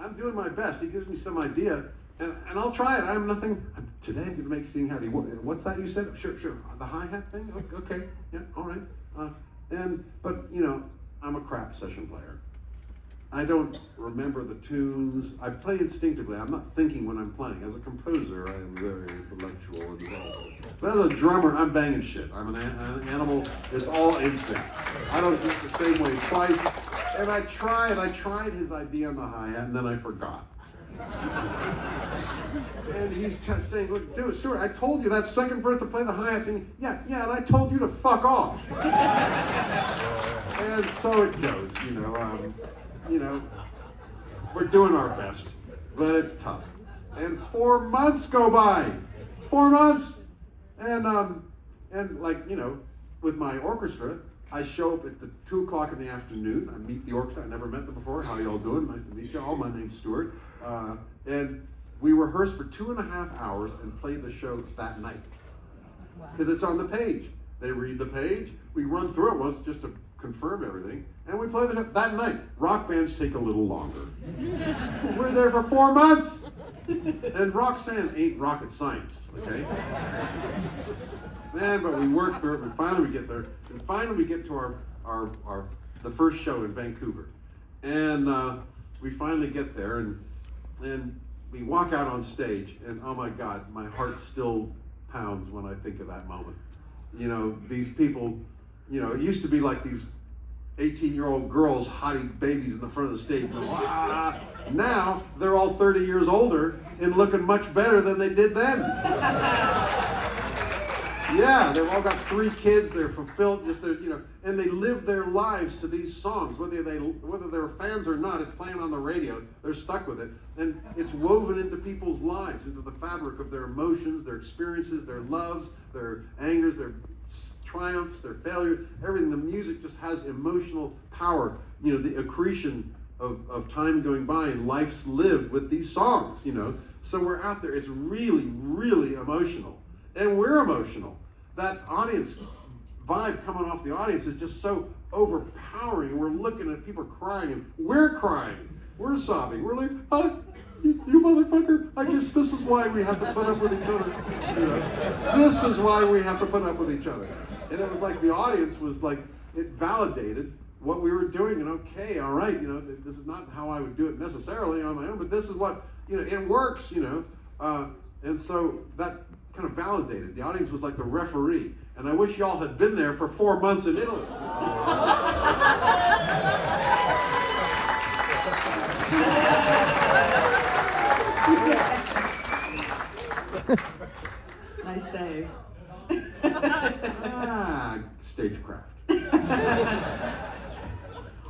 Speaker 3: I'm doing my best. He gives me some idea, and I'll try it. Today I'm gonna make Sting happy. What's that you said? Sure. The hi-hat thing? Okay, yeah, all right. But I'm a crap session player. I don't remember the tunes. I play instinctively. I'm not thinking when I'm playing. As a composer, I am very intellectual and involved. But as a drummer, I'm banging shit. I'm an animal. It's all instinct. I don't do it the same way twice. And I tried his idea on the hi-hat, and then I forgot. And he's saying, "Look, dude, Stewart, I told you that second verse to play the hi-hat thing. Yeah, and I told you to fuck off." And so it goes, we're doing our best, but it's tough. And 4 months go by. 4 months! And with my orchestra, I show up at the 2 o'clock in the afternoon. I meet the orchestra. I never met them before. "How y'all doing? Nice to meet you all. My name's Stewart." And we rehearse for 2.5 hours and play the show that night. Because it's on the page. They read the page. We run through it once just to confirm everything. And we play the show that night. Rock bands take a little longer. We're there for 4 months. And Roxanne ain't rocket science, okay? Man, but we work through it, and finally we get there. And finally we get to the first show in Vancouver. And we finally get there, and we walk out on stage, and oh my God, my heart still pounds when I think of that moment. These people, it used to be like these 18-year-old girls hottie babies in the front of the stage. Now they're all 30 years older and looking much better than they did then. Yeah, they've all got 3 kids. They're fulfilled, and they live their lives to these songs. Whether they're fans or not, it's playing on the radio. They're stuck with it, and it's woven into people's lives, into the fabric of their emotions, their experiences, their loves, their angers, their triumphs, their failures. Everything. The music just has emotional power. The accretion of time going by and life's lived with these songs. So we're out there. It's really, really emotional. And we're emotional. That audience vibe coming off the audience is just so overpowering. We're looking at people crying, and we're crying. We're sobbing. We're like, you motherfucker. I guess this is why we have to put up with each other. This is why we have to put up with each other. And it was like the audience was like, it validated what we were doing. And okay, all right, this is not how I would do it necessarily on my own, but this is what, it works, and so that kind of validated. The audience was like the referee, and I wish y'all had been there for 4 months in Italy.
Speaker 4: Nice save.
Speaker 3: Stagecraft.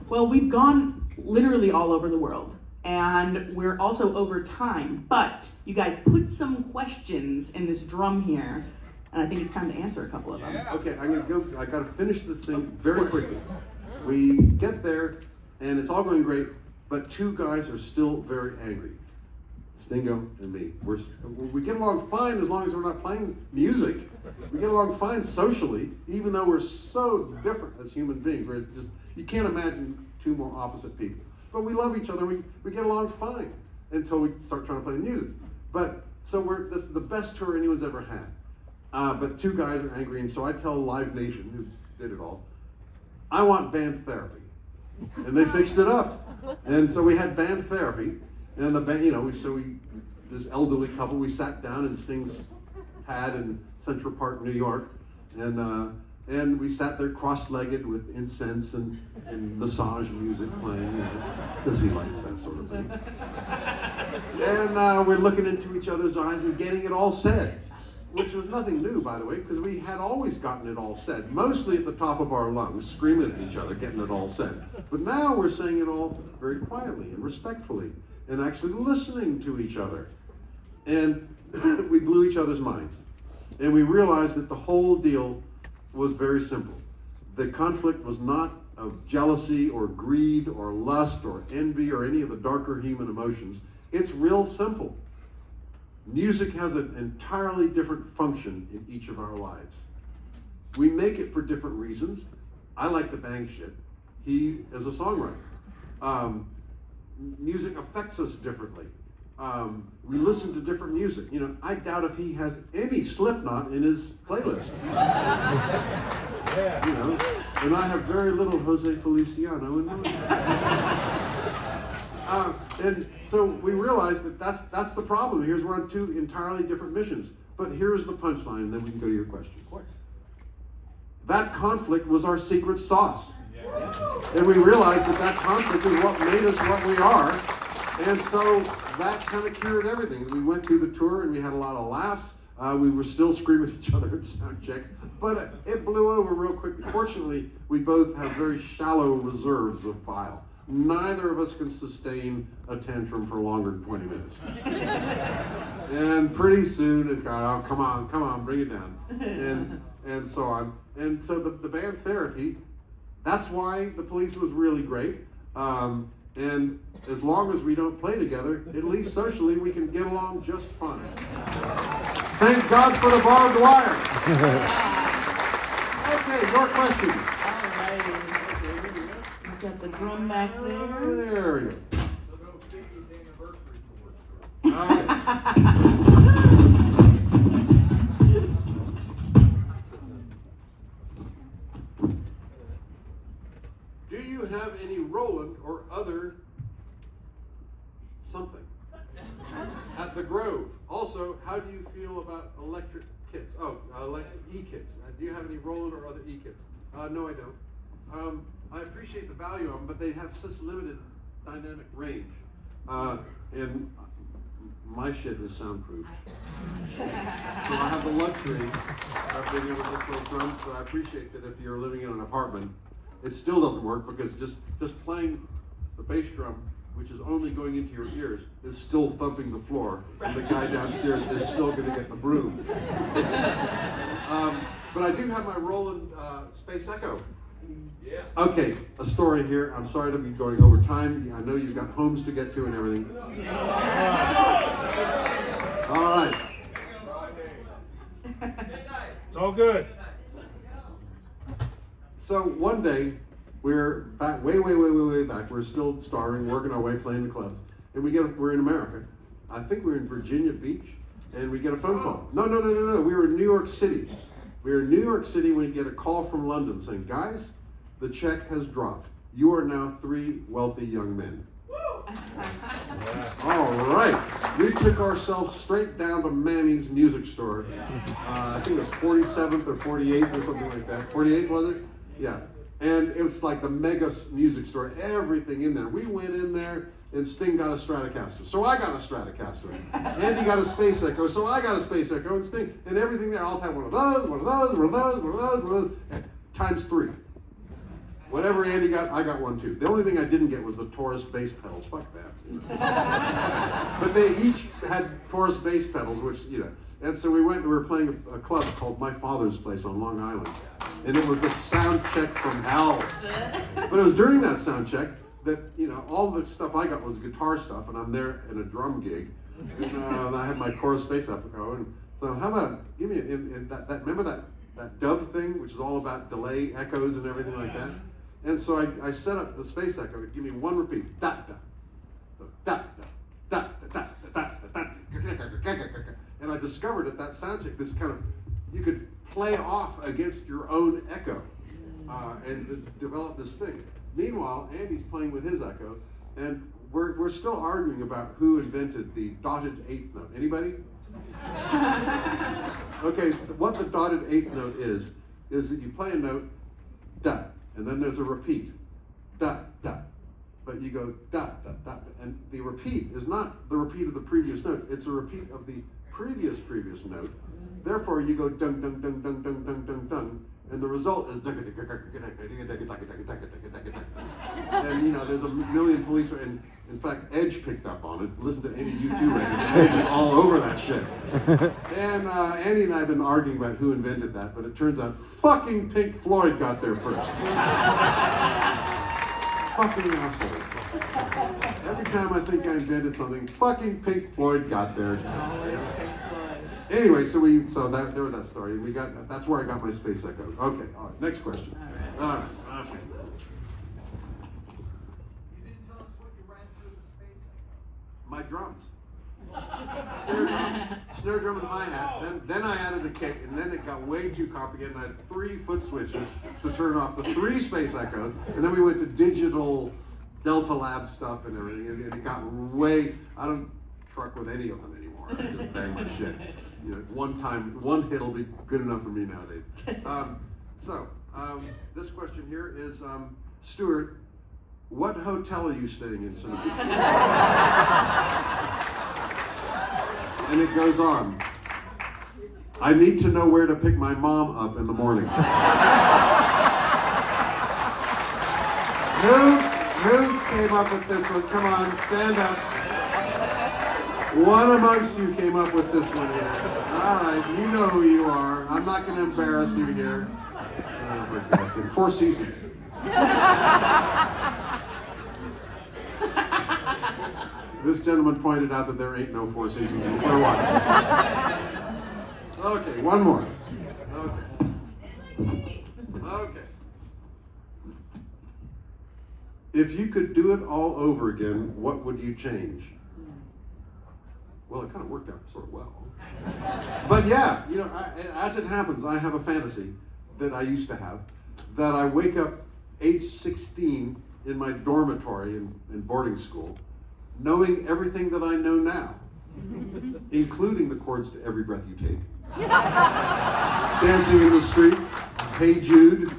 Speaker 4: Well, we've gone literally all over the world, and we're also over time, but you guys put some questions in this drum here, and I think it's time to answer a couple of them.
Speaker 3: Okay, I'm gonna go. I gotta finish this thing very quickly. We get there, and it's all going great, but 2 guys are still very angry. Stingo and me. We get along fine as long as we're not playing music. We get along fine socially, even though we're so different as human beings. You can't imagine 2 more opposite people. But we love each other. We get along fine until we start trying to play music. But so this is the best tour anyone's ever had. But 2 guys are angry, and so I tell Live Nation, who did it all, I want band therapy, and they fixed it up. And so we had band therapy, and the band, this elderly couple, we sat down in Sting's pad in Central Park, New York, and we sat there cross-legged with incense and massage music playing, because he likes that sort of thing. And we're looking into each other's eyes and getting it all said, which was nothing new, by the way, because we had always gotten it all said, mostly at the top of our lungs, screaming at each other, getting it all said. But now we're saying it all very quietly and respectfully, and actually listening to each other. And we blew each other's minds. And we realized that the whole deal was very simple. The conflict was not of jealousy or greed or lust or envy or any of the darker human emotions. It's real simple. Music has an entirely different function in each of our lives. We make it for different reasons. I like to bang shit. He is a songwriter. Music affects us differently. We listen to different music. I doubt if he has any Slipknot in his playlist. And I have very little Jose Feliciano in mine. And so we realized that that's the problem. We're on 2 entirely different missions. But here's the punchline, and then we can go to your questions. Of course. That conflict was our secret sauce. And we realized that conflict is what made us what we are. And so that kind of cured everything. We went through the tour and we had a lot of laughs. We were still screaming at each other at sound checks, but it blew over real quickly. Fortunately, we both have very shallow reserves of bile. Neither of us can sustain a tantrum for longer than 20 minutes. And pretty soon it's got, oh, come on, bring it down. And so on. And so the band therapy, that's why The Police was really great. And as long as we don't play together, at least socially, we can get along just fine. Thank God for the barbed wire. Okay, your question.
Speaker 4: All righty. We've got the drum back there.
Speaker 3: There we go. Do you have any Roland or other something at the Grove? Also, how do you feel about electric kits? Electric e-kits. Do you have any Roland or other e-kits? No, I don't. I appreciate the value of them, but they have such limited dynamic range. And my shit is soundproof. So I have the luxury of being able to play drums, but I appreciate that if you're living in an apartment, it still doesn't work because just playing the bass drum, which is only going into your ears, is still thumping the floor, and the guy downstairs is still going to get the broom. But I do have my Roland Space Echo.
Speaker 5: Yeah.
Speaker 3: Okay, a story here. I'm sorry to be going over time. I know you've got homes to get to and everything. All right.
Speaker 5: It's all good.
Speaker 3: So one day, we're back, way back. We're still starring, working our way, playing the clubs, and we're in America. I think we're in Virginia Beach, and we get a phone call. No. We were in New York City. We were in New York City when you get a call from London saying, guys, the check has dropped. You are now 3 wealthy young men. All right. We took ourselves straight down to Manny's music store. I think it was 47th or 48th or something like that. 48th, was it? Yeah. And it was like the mega music store, everything in there. We went in there, and Sting got a Stratocaster. So I got a Stratocaster. Andy got a Space Echo, so I got a Space Echo, and Sting, and everything there. I'll have one of those, times 3. Whatever Andy got, I got one too. The only thing I didn't get was the Taurus bass pedals. Fuck that. But they each had Taurus bass pedals, which, And so we were playing a club called My Father's Place on Long Island. And it was the sound check from hell. But it was during that sound check that, all the stuff I got was guitar stuff, and I'm there in a drum gig. And I had my Taurus bass echo. And so how about, give me remember that dub thing, which is all about delay echoes and everything like that? And so I set up the Space Echo to give me one repeat. Da da. So da da da da da da. And I discovered at that sound check this kind of, you could play off against your own echo and develop this thing. Meanwhile, Andy's playing with his echo, and we're still arguing about who invented the dotted 8th note. Anybody? Okay, what the dotted 8th note is that you play a note, da, and then there's a repeat, da, da. But you go da, da, da, and the repeat is not the repeat of the previous note, it's a repeat of the previous note. Therefore, you go dung, dung, dung, dung, dung, dung, dung, dung, and the result is and there's a million police, and in fact, Edge picked up on it. Listen to any U2 record, Edge is all over that shit. And Andy and I have been arguing about who invented that, but it turns out fucking Pink Floyd got there first. Fucking assholes. Every time I think I invented something, fucking Pink Floyd got there. Anyway, there was that story. That's where I got my Space Echo. Okay, all right, next question. All right. Okay.
Speaker 2: You didn't tell us what you ran through the Space Echo.
Speaker 3: My drums. Snare drum and hi-hat. Then I added the kick, and then it got way too complicated, and I had 3 foot switches to turn off the 3 Space Echoes, and then we went to digital Delta Lab stuff and everything, and it got way, I don't truck with any of them anymore. I just bang my shit. One hit will be good enough for me nowadays. This question here is, Stewart, what hotel are you staying in tonight? And it goes on. I need to know where to pick my mom up in the morning. Who came up with this one? Come on, stand up. One amongst you came up with this one here. All right, you know who you are. I'm not going to embarrass you here. Oh, for God's sake. 4 Seasons. This gentleman pointed out that there ain't no 4 Seasons in Clearwater. Okay, one more. Okay. If you could do it all over again, what would you change? Well, it kind of worked out sort of well. But yeah, as it happens, I have a fantasy that I used to have, that I wake up age 16 in my dormitory in boarding school, knowing everything that I know now, including the chords to Every Breath You Take, Dancing in the Street, Hey Jude,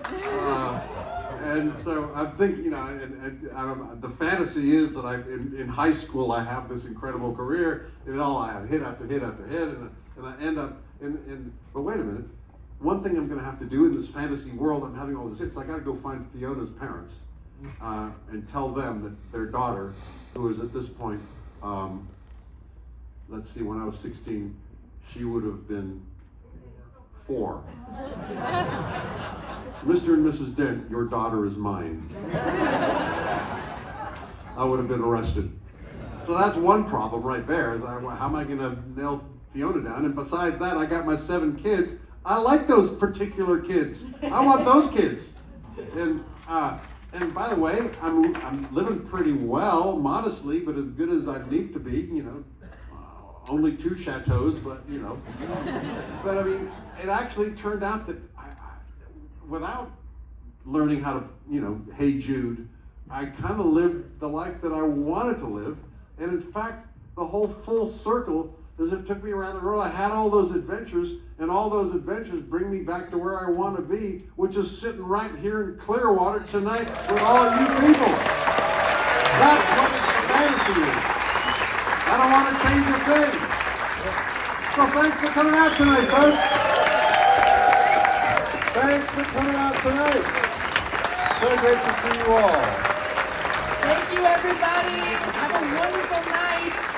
Speaker 3: And so I'm thinking, the fantasy is that in high school I have this incredible career, and I have hit after hit after hit, and I end up but wait a minute. One thing I'm going to have to do in this fantasy world, I'm having all this hits, I got to go find Fiona's parents and tell them that their daughter, who is at this point, let's see, when I was 16, she would have been 4. Mr. and Mrs. Dent, your daughter is mine. I would have been arrested. So that's one problem right there, is how am I going to nail Fiona down? And besides that, I got my 7 kids. I like those particular kids. I want those kids. And by the way, I'm living pretty well, modestly, but as good as I need to be, only 2 chateaus, but But I mean, it actually turned out that without learning how to, hey Jude, I kind of lived the life that I wanted to live. And in fact, the whole full circle is it took me around the world. I had all those adventures, and all those adventures bring me back to where I want to be, which is sitting right here in Clearwater tonight with all of you people. That's what the fantasy is. I don't want to change a thing. So thanks for coming out tonight, folks. Thanks for coming out tonight. So great to see you all.
Speaker 4: Thank you, everybody. Have a wonderful night.